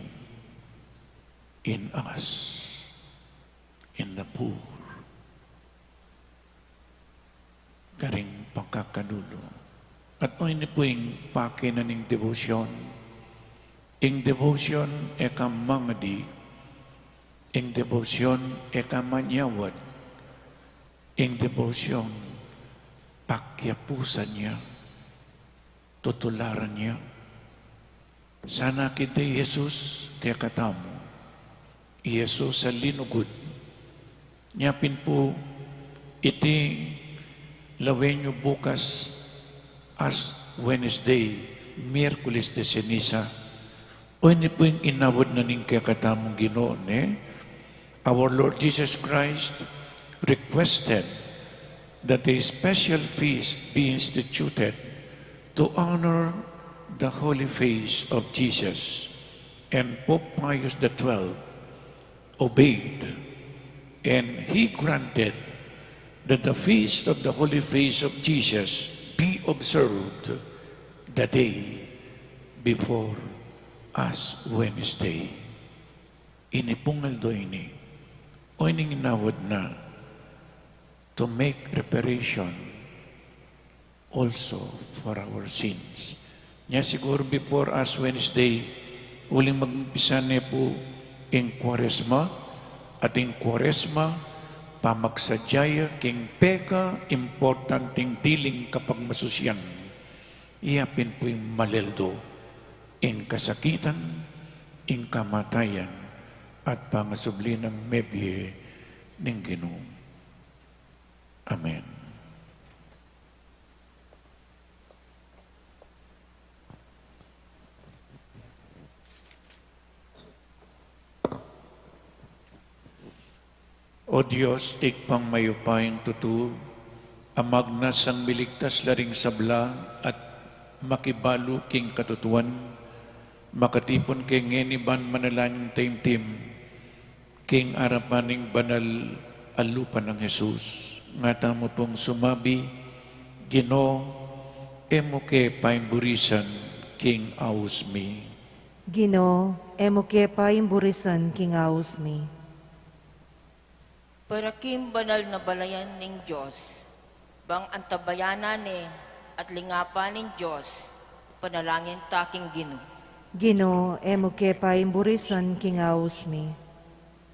in us, in the poor. Karing pagkakalulo. At o ini po yung pakina ng devotion. Ing devotion kamangadi. Ing devotion kamanyawad. Ing devotion pakyapusan niya. Tutularan niya. Sana kita Jesus tiya katamu. Jesus sa linugod. Nyapin po iti lawenyo bukas as Wednesday, Miyerkules de Ceniza. O hindi po yung inawad na ning kakatamong Ginoo, Our Lord Jesus Christ requested that a special feast be instituted to honor the holy face of Jesus, and Pope Pius XII obeyed, and he granted that the feast of the holy face of Jesus be observed the day before Ash Wednesday. Inipungal do ini, o ininginawad na, to make reparation also for our sins. Nya siguro before Ash Wednesday, uling mag-umpisa niya po in Quaresma, at in Quaresma, pamagsadyaya king peka importanteng tiling kapag masusyan. Iyapin po yung maleldo in kasakitan, in kamatayan, at pangasubli ng mebye ng Ginoo. Amen. O Diyos, ikpang mayupayang tutu, amag na sang miligtas laring sabla at makibalu king katutuan, makatipon king ngeniban manalangin taimtim, king arapaning banal alupan ng Jesus. Ngata mo pong sumabi, Ginoo, emo ke paimburisan king ausmi. Ginoo, emo ke paimburisan king ausmi. Para kim banal na balayan ng Diyos, bang antabayanan ni at lingapan ng Diyos, panalangin taking Ginoo. Ginoo, emo ke paimburisan king ausmi.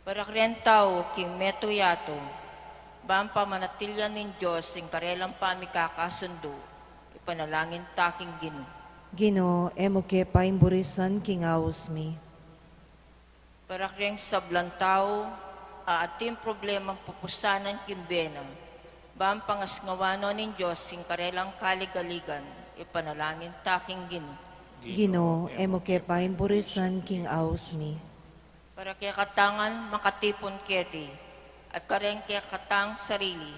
Para krentaw king meto yato, bang pamanatilyan ng Diyos ng karelang pamikakasundo, ipanalangin taking Ginoo. Ginoo, emo ke paimburisan king ausmi. Para kreng sablantaw, ating problemang pupusanan kimbena, bang pangasngawano ng Diyos ng karelang kaligaligan, ipanalangin taking Ginoo. Ginoo, emo ke paimburisan king ausmi. Para kaya katangan makatipon keti, at kareng kaya katang sarili,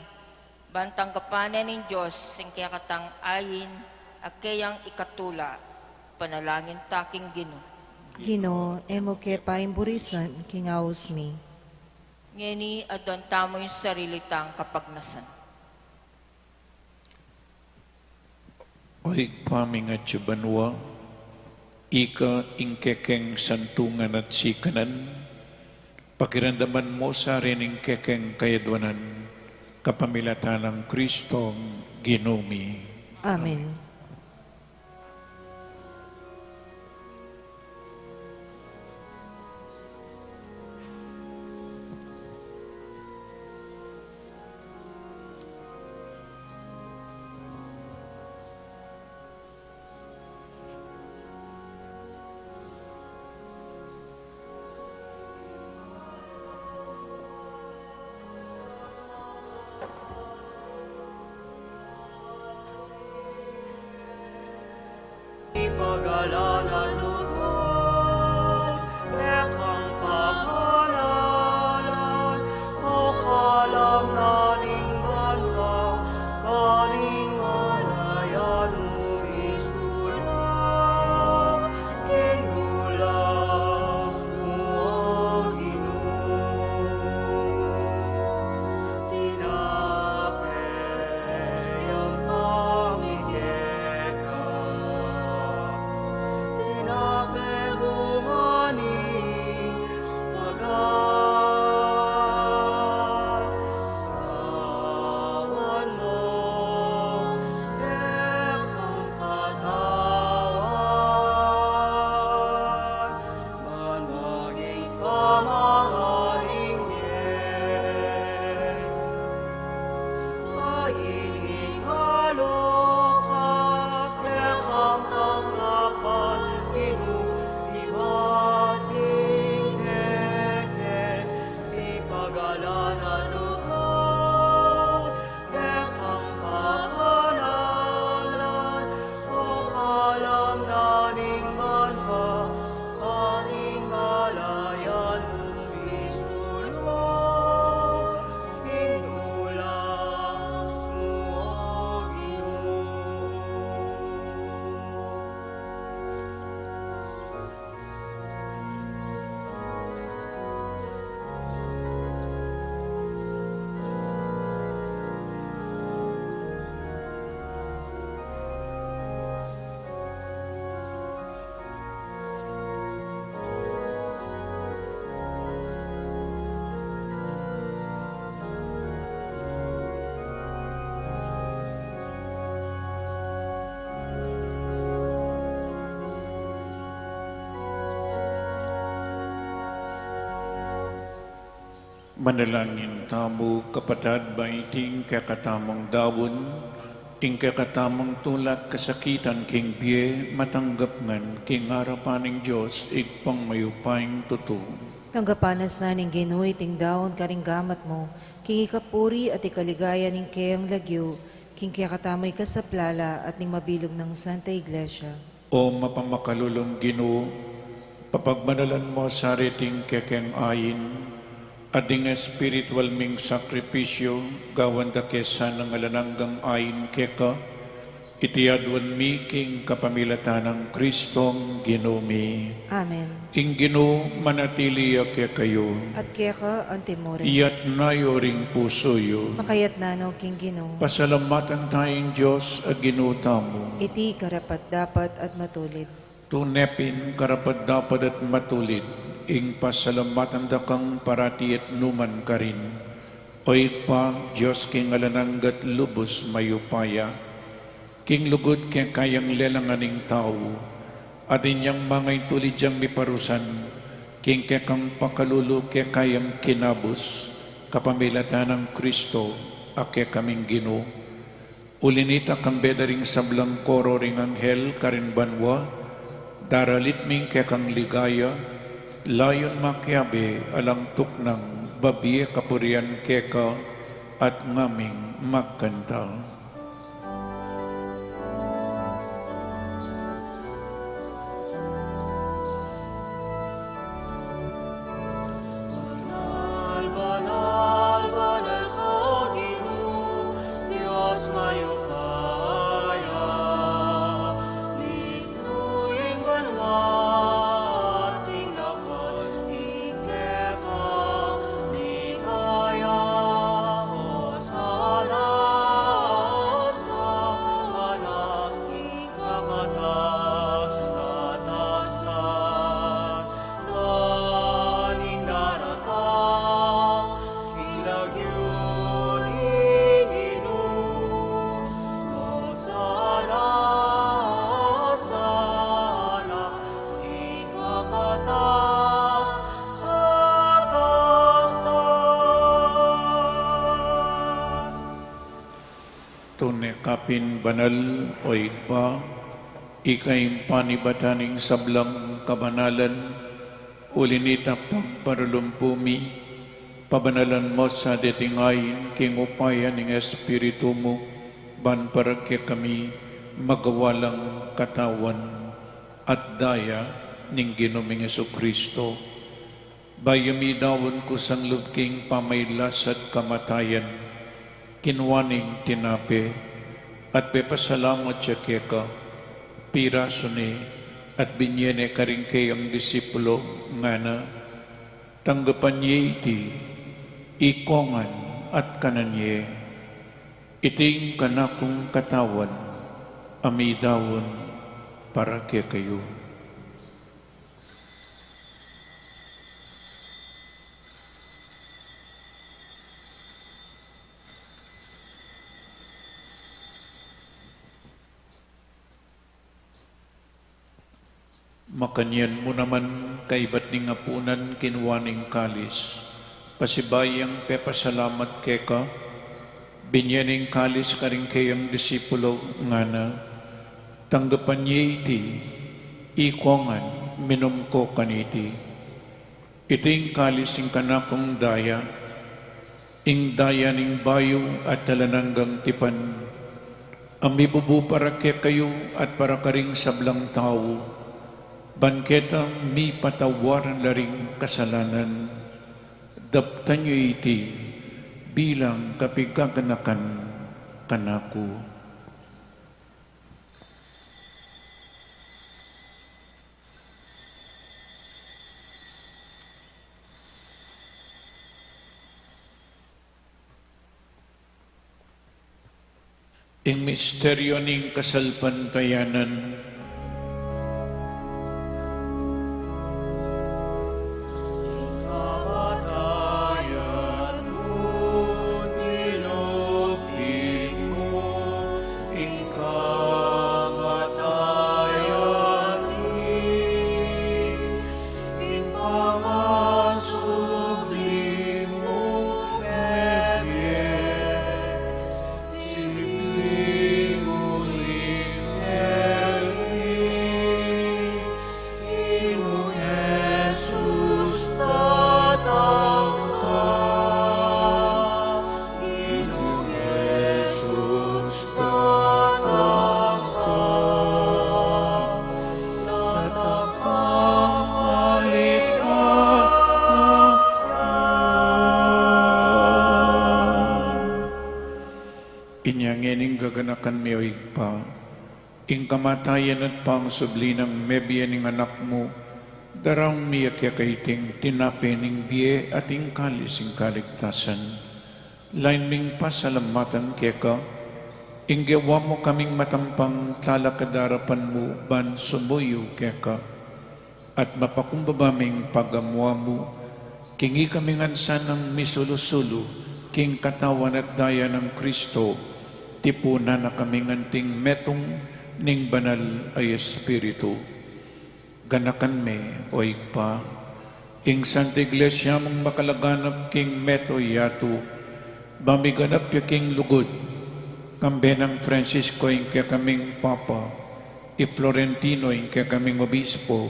bantang kapanan ng Diyos ng kaya katang ayin, at kayang ikatula, panalangin taking Ginoo. Ginoo, emo ke paimburisan king ausmi. Ngeni adon tamo yung sarili tang kapagnasan. Oy, paming at banwa, ika ingkekeng santungan at sikanan, pakiramdaman mo sa rining kekeng kayadwanan, kapamilatan ng Kristong Ginumi. Amen. Ipagalanan lugod, ekang papalalan, o kalam naning banwa, baling alayan mo isula, kinulang mo o Ginoo. Tinapay ang pamikeka, Manalangin tamo kapatad ba iting kakatamang dawon, ing kakatamang tulak kasakitan king biye, matanggap ngan king harapaning Diyos, igpang mayupaing totoo. Tanggapanas na ning ginuy ting daon karing gamat mo, king ikapuri at ikaligaya ning kayang lagyo, king kakatamay ka sa plala at ning mabilog ng Santa Iglesia. O mapamakalulong Ginoo, papagmanalan mo sa riting kekeng ayin, ading spiritual ming sakripisyo, gawan da kesa ng alananggang ayin keka, itiadwan mi king kapamilatan ng Kristong Ginumi. Amen. Ing Ginoo manatili ke kayo, At kaya ka ang timore, iyat nayo ring puso yo, makayat nano king Ginoo, pasalamatan tayong Diyos at ginuta mo. iti karapat dapat at matulid. Tunepin karapat dapat at matulid, ing pasalamatan da kang parati at numan ka rin. Oy pa, Diyos king alananggat lubos mayupaya, king lugod kaya kayang lelanganing tao, at inyang mga itulid diyang miparusan, king kaya kang pakalulu kaya kayang kinabos, kapamilatan ng Kristo, ake kaming Ginoo. Ulinita kang bedaring sablang koro ring anghel karin banwa, daralit ming kaya kang ligaya, layon makiabe alang tuknang babiye kapurian keka at ngaming magkanta. Banal, banal, banal ka, Ginoo, Diyos mayupaya. Lingkuing banwa, ating dapat ikeka, ligaya, hosana, hosana, ikakatas, katasan, naning daratang, ilagyun inginu, hosana, hosana, ikakatas, katasan. Tunekapin banal o ikpa, ikay panibataning sablang kabanalan, ulinita pagparulumpumi, pabanalan mo sa detingayin, king upayan ng Espiritu mo, ban para kami magawalang katawan at daya ning Ginoming Kristo. Bayami dawon ko sang lubking pamaylas at kamatayan, kinwaning tinape, at pepasalamat siya keka, piraso ni, at binyene karing kayang disipulo nga na, tanggapan niya iti, ikongan at kananye, iting kanakong katawan, amidawon para kaya kayo. Makanyan mo naman kaibat ning apunan kinwaning kalis, pasibayang pepasalamat keka, binyaning kalis karing kayang disipulo nga na, tanggapan niya iti, ikongan, minom ko kaniti. Iting kalis ing kanakong daya, ing daya ning bayo at talananggang tipan, amibubu para kaya kayo at para karing sablang tao, bangketang mi patawaran laring kasalanan, daptan nyo iti bilang kapigkaganakan kanako. Ing misteryo ning kasalpantayanan, Kamatayan mo, nilupin mo, ing kamatayan ing pangasublim mo, Inyangening gaganakan mi o igpa, ing kamatayan at pangsubli ng mebiyan ng anak mo, darang miyak yakaiting tinapening biye at ing kalis ing kaligtasan. Lain ming pasalamatan keka, ing gawa mo kaming matampang talakadarapan mo ban sumuyo keka, at mapakumbabaming pagamwa mo, kingi kaming ansan ng misulusulo, king katawan at daya ng Kristo, tipuna na kaming anting metong ning banal ay Espiritu. Ganakan me o igpa, ing Santa Iglesia mong makalaganap king meto yato, bamiganap ya king lugod, kambe ng Francisco ing kaya kaming Papa, i Florentino ing kaya kaming Obispo,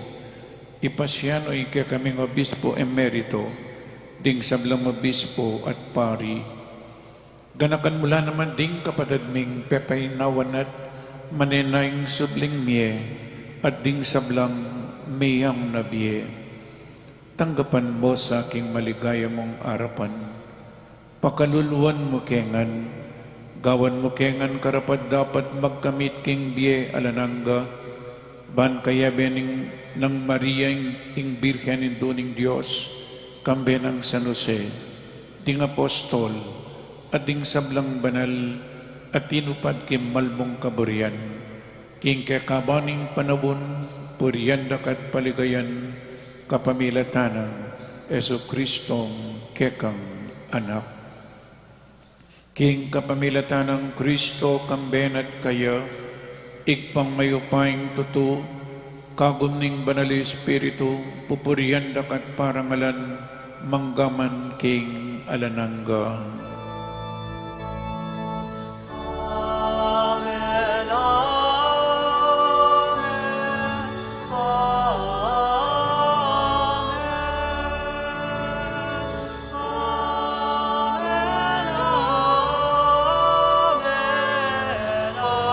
i Pasiano ing kaya kaming Obispo Emerito, ding sablang Obispo at Pari. Ganakan mula naman ding kapadadming pepaynawan at manenayng subling miye at ding sablang mayang nabiye. Tanggapan mo sa aking maligaya mong arapan, pakaluluan mo kengan, gawan mo kengan karapat dapat magkamit king biye alanangga, ban kaya bening ng Maria ing Birhen induning Diyos, kambe ng San Jose, ding apostol, at ding sablang banal, at tinupad kim malmong kaburian, king kakabaning panabon, puriyandak at paligayan, kapamilatanang Yesu Kristong kekang anak. King kapamilatanang Kristo kamben at kaya, igpang mayupaing tuto, kagumning banal Espiritu, pupuriyandak at parangalan, manggaman king alanangga. Amen, amen, amen, amen, amen.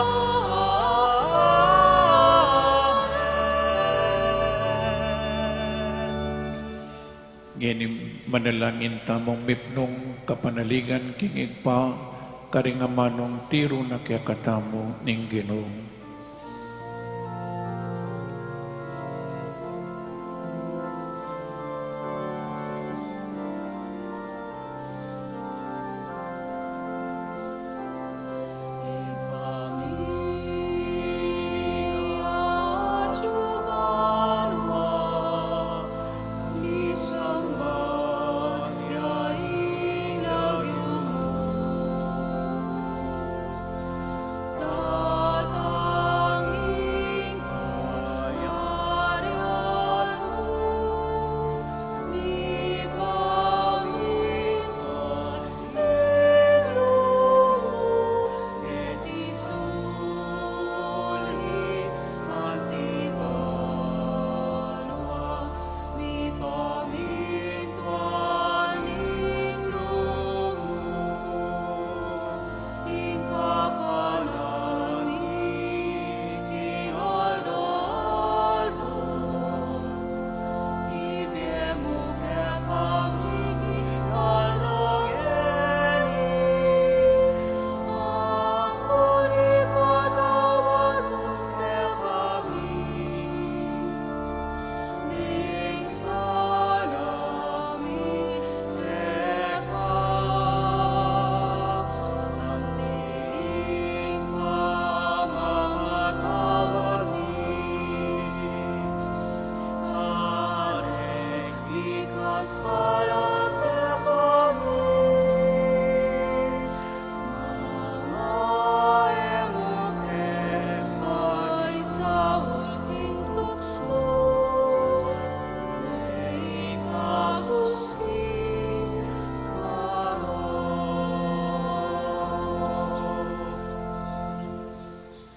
Ngayon manalangin tamong mipnong kapanaligan kingig pa, karingamanong tiro na kaya katamo ning Ginoong.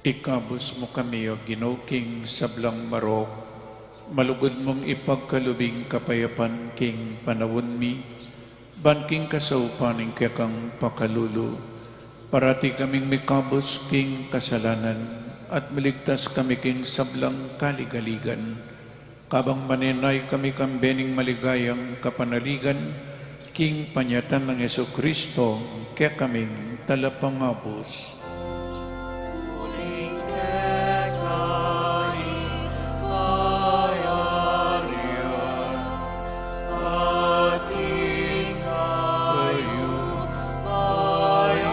Ikabos mo kami o ginauking sablang marok, malugod mong ipagkalubing kapayapan king panawon mi, banking kasaupaning kekang pakalulu, parati kaming mikabos king kasalanan, at maligtas kami king sablang kaligaligan, kabang manenay kami kambening maligayang kapanaligan, king panyatan ng Yesu Kristo, kaya kaming talapangapos. Muling tekay kayarian, ating kayo bayan,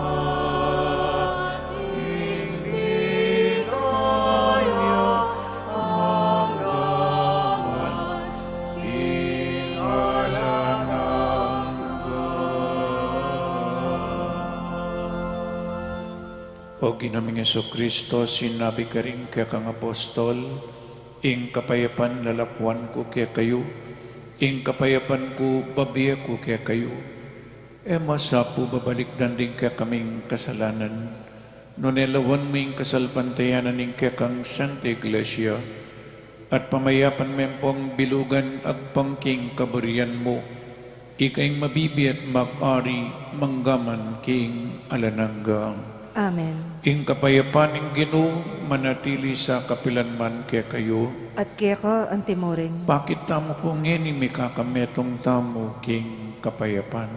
ating ligaya ang laman, O ginaming Kristo, sinabi ka rin kaya kang apostol, ing kapayapan lalakwan ko kaya kayo, ing kapayapan ko babiya ko kaya kayo. E masapo babalik danding kaya kaming kasalanan, nonelawan mo ing kasalpantayanan ing kaya kang Santa Iglesia, at pamayapan mempong bilugan at pangking kaburian mo, ikaing mabibi at mag-ari manggaman king alananggang. Amen. Ing kapayapan ing Ginoo manatili sa kapilanman kaya kayo. At kaya ka antimorin. Bakit tamo po ngeni may kakametong tamo king kapayapan?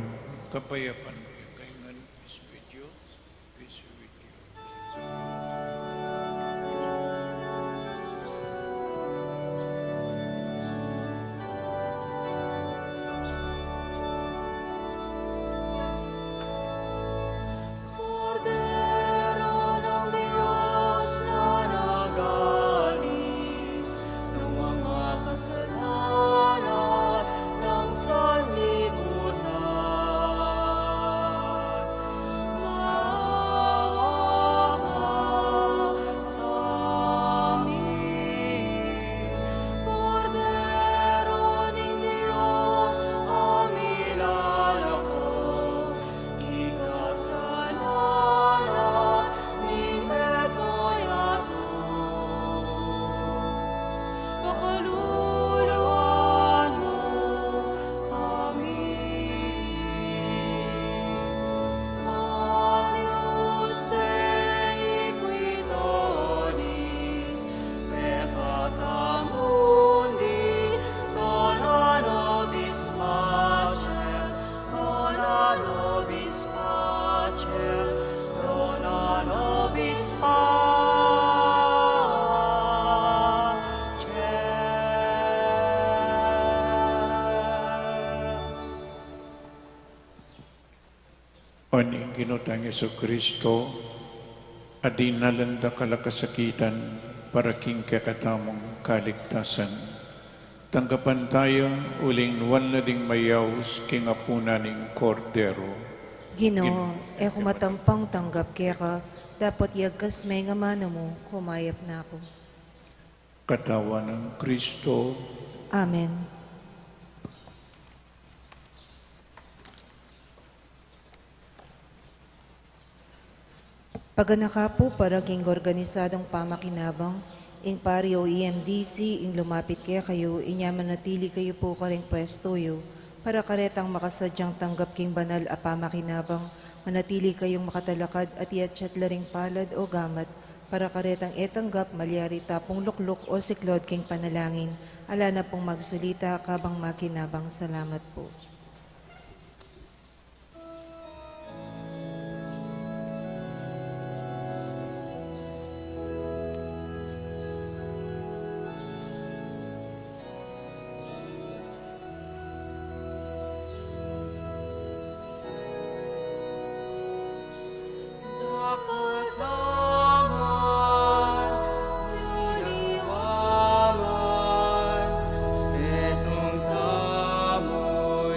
Kapayapan kay ngan is with you, is with you. Cordero ng Diyos na nagalis ng mga kasalanan ng sanlibutan. Maawa ka sa amin. Cordero ng Diyos, amilala ko, ikasalanan ng beto'y ato. Pakaluluhan mo kami. Manius Dei quitonis, peccata mundi, dona nobis pacem, dona nobis pacem, dona nobis pacem. Aning ginutang Kristo, adinalanda kalakasakitan para king kakatamong kaligtasan. Tanggapan tayo uling nuwan na ding mayaws king apunaning kordero. Ginoo, e kumatampang tanggap kaya ka, dapat yagkas may nga mano mo, kumayap na ako. Katawan ng Kristo, Amen. Paganaka po paraging organisadong pamakinabang, ing pari o EMDC, ing lumapit kaya kayo, inyaman natili kayo po karing pwestoyo, para karetang makasadyang tanggap king banal a pamakinabang, manatili kayong makatalakad at iatsyat laring palad o gamat, para karetang etanggap malyari tapong lukluk o siklod king panalangin, ala na pong magsalita kabang makinabang. Salamat po. Dapat naman iniwaman itong tamo'y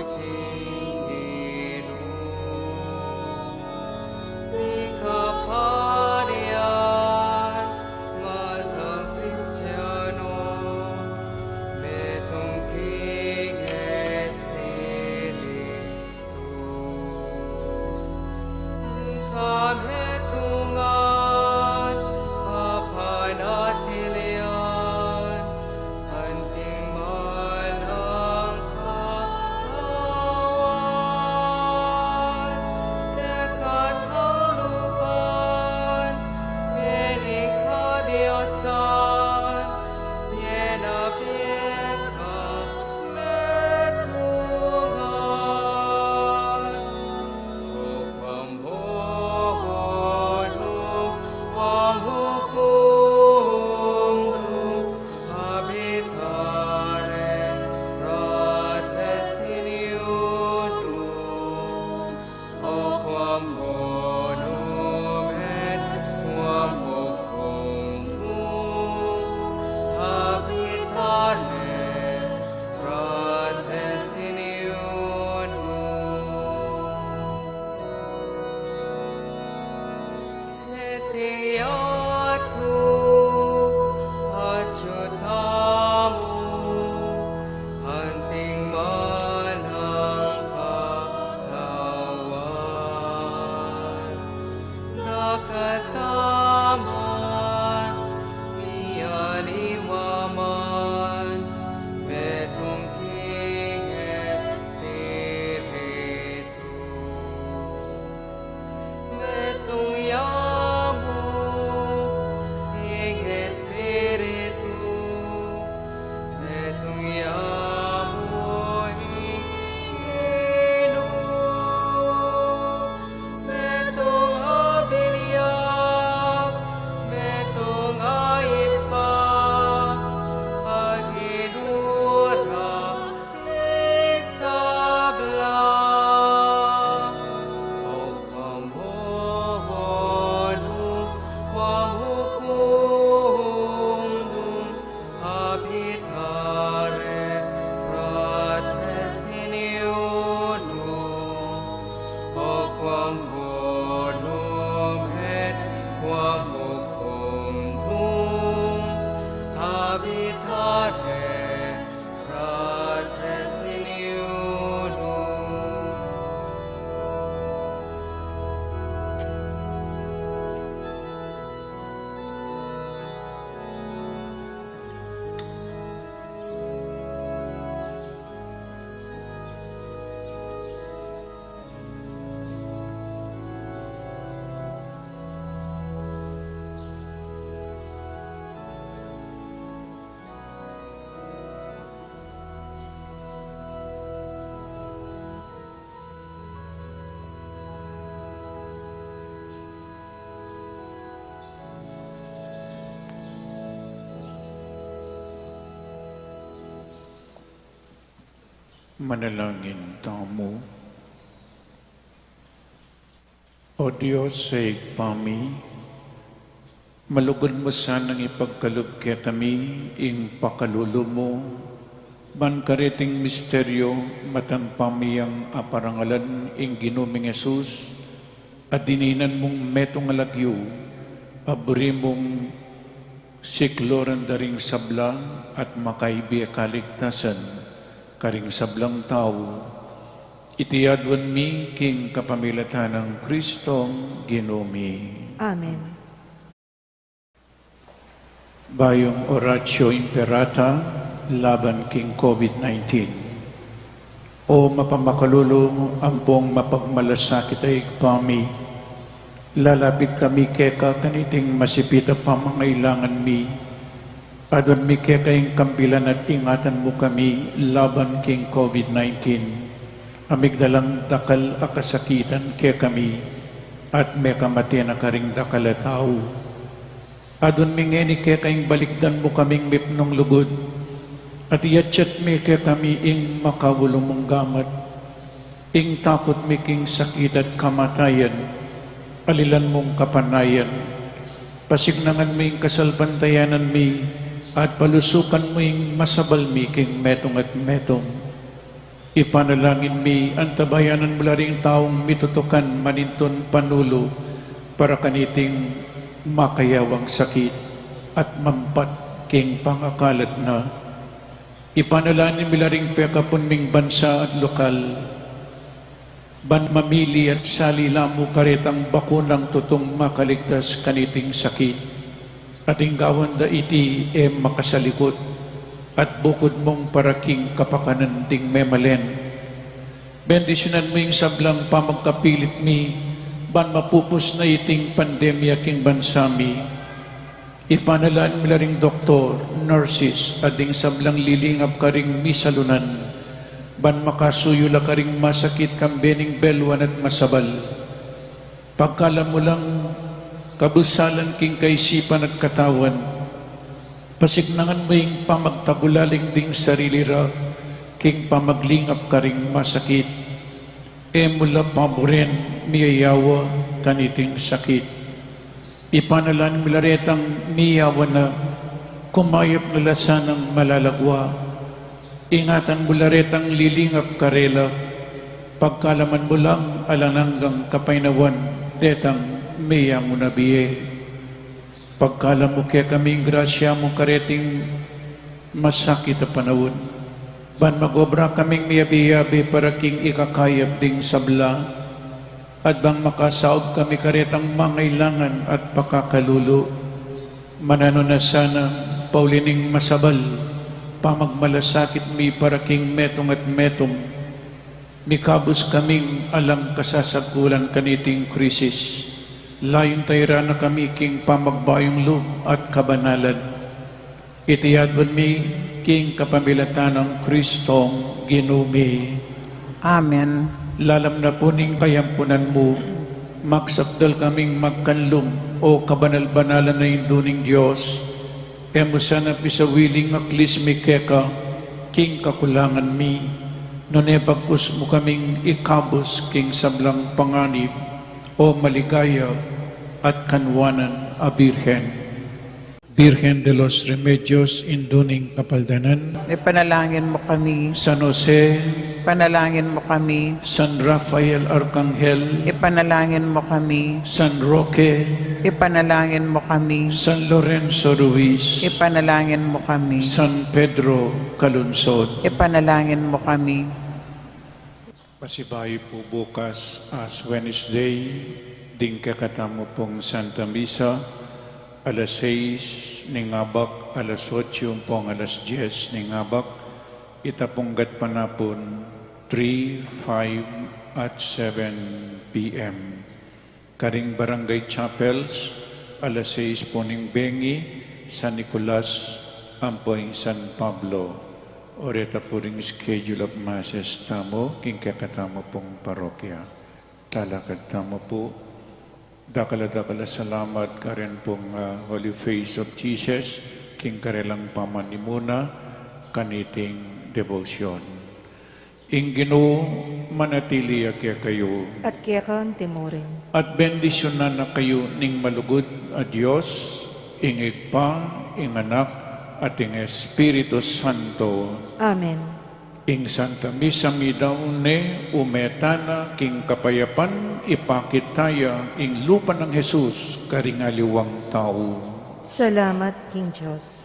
Manalangin tamo. O Diyos sa igpami, malugod mo sanang ipagkalog kaya kami ing pakalulo mo, ban kariting misteryo matampamiyang aparangalan ing ginuming Jesus, at dininan mong metong alagyo, abri mong sikloran daring sablang at makaibiya kaligtasan, karing sablang tao, itiyadwan mi king kapamilatan ng Kristong ginumi. Amen. Bayong Oratio Imperata laban king COVID-19. O mapamakalulong ampong mapagmalasakit ay igpami, lalapit kami keka kaniting masipita pamangailangan mi, adon mi keka ing kambilan at ingatan mo kami laban king COVID-19. Amigdalang dakal akasakitan kaya kami, at may kamatian na karing dakal at tao. Adon mingeni kaya kaing balikdan mo kaming mipnong lugod, at iyatsyat mi kaya kami ing makawulong mong gamat, ing takot mi king sakit at kamatayan, alilan mong kapanayan, pasignangan mo ing kasalbantayanan mi, at palusukan mo ing masabal mi king metong at metong. Ipanalangin mi, antabayanan mula ring taong mitutukan maninton panulo para kaniting makayawang sakit at mampat king pangakalat na. Ipanalangin mula ring pekapon ming bansa at lokal, ban mamili at salilamu karetang bakunang tutong makaligtas kaniting sakit, at inggawan da iti makasalikot, at bukod mong paraking kapakanan ding memalen. Bendisyonan mo yung sablang pamagkapilit mi, ban mapupos na iting pandemya king bansami. Ipanalaan mo ring doktor, nurses, ading sablang lilingap ka ring misalunan, ban makasuyo la ka ring masakit kambening belwan at masabal. Pagkala mo lang kabusalan king kaisipan at katawan, pasignangan mo yung pamagtagulaling ding sarili ra, king pamaglingap ka ring masakit, mula paboren miyayawa kaniting sakit. Ipanalan milaretang miyawa na kumayap na lasanang malalagwa, ingatan mularetang lilingap karela, pagkalaman mo lang alananggang kapainawan, detang miya mo nabiye. Pagkala mo kaya kaming grasya mo kareting masakit na panahon, ban magobra kaming miyabi-yabi para king ikakayab ding sabla, at bang makasaob kami karetang mangailangan at pakakalulo, manano na sana paulining masabal, pamagmalasakit mi para king metong at metong, mikabos kaming alang kasasagulan kaniting krisis. Layon tayra na kami king pamagbayong loob at kabanalan. Itiyadwan mi king kapamilatan ng Kristong ginumi. Amen. Lalam na po ning kayampunan mo, magsapdal kaming magkanlong o kabanal-banalan na induning Diyos, emo sana pisawiling aklis mi keka, king kakulangan mi, nunebagkus mo kaming ikabos king sablang panganib, o maligaya at kanwanan a Birhen. Birhen de los Remedios, induning kapaldanan, Ipanalangin mo kami. San Jose, Ipanalangin mo kami. San Rafael Arcangel, Ipanalangin mo kami. San Roque, Ipanalangin mo kami. San Lorenzo Ruiz, Ipanalangin mo kami. San Pedro Calunsod. Ipanalangin mo kami. Pasibayo po bukas as Wednesday, ding kakatamo pong Santa Misa, alas 6 ni ngabak, alas 8 pong alas 10 ni ngabak, itapunggat panapon 3, 5 at 7 p.m. Karing Barangay Chapels, alas 6 po ning Bengi, San Nicolas, Ampoing San Pablo. Oreta po ring schedule of masses tamo, king kakatamo pong parokya. Talakad tamo po. Dakala-dakala salamat ka rin pong Holy Face of Jesus, king karelang pamanimuna, kaniting devotion. Ing Ginoo manatili kaya kayo. At kaya kan timorin. At bendisyonan na kayo ning malugod a Dios, ing Igpa, ing Anak, at ing Espiritu Santo. Amen. Ing Santa Misa midaune umetana king kapayapan ipakitaya ing lupa ng Jesus karingaliwang tao. Salamat, King Diyos.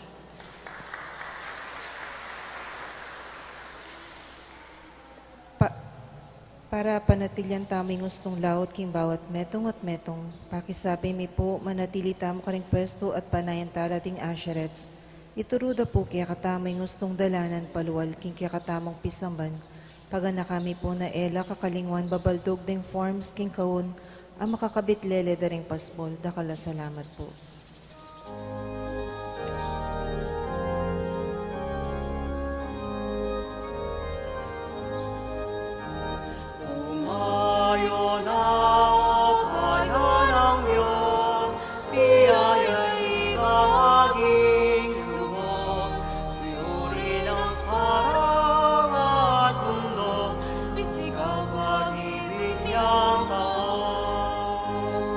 Para panatilyan taming gustong laot king bawat metong at metong, pakisabi mi po manatili tamo karing pwesto at panayan talating asherets. Ituruda po kaya katamay gustong dalanan paluwal king kaya katamang pisamban. Pagana kami po na ela kakalingwan babaldog ding forms king kaun, ang makakabit lele daring pasbol. Dakala salamat po. Umayo na o bayan ng Diyos, biyaya'y bahaging lubos. Siyuri ng harang at mundo, isigaw pag-ibig niyang taos.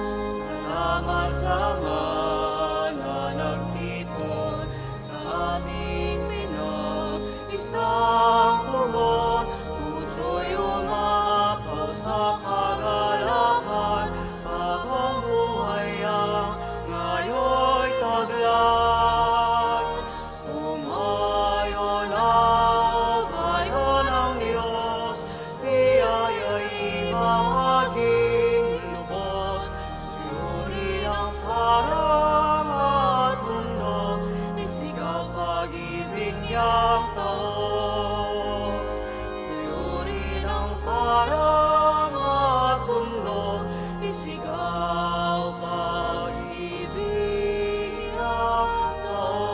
Salamat sa mga nagtipon sa ating isang pugon. Puso'y umapaw sa kagalakan, bagong buhay ang ngayo'y taglay. Umayon ang bayan ng Diyos, biyaya'y maging lubos. Siyuri ang parang at mundo, isigaw pag-ibig niyang taos. Siyuri ng parang at mundo, isigaw pag-ibig niyang taos.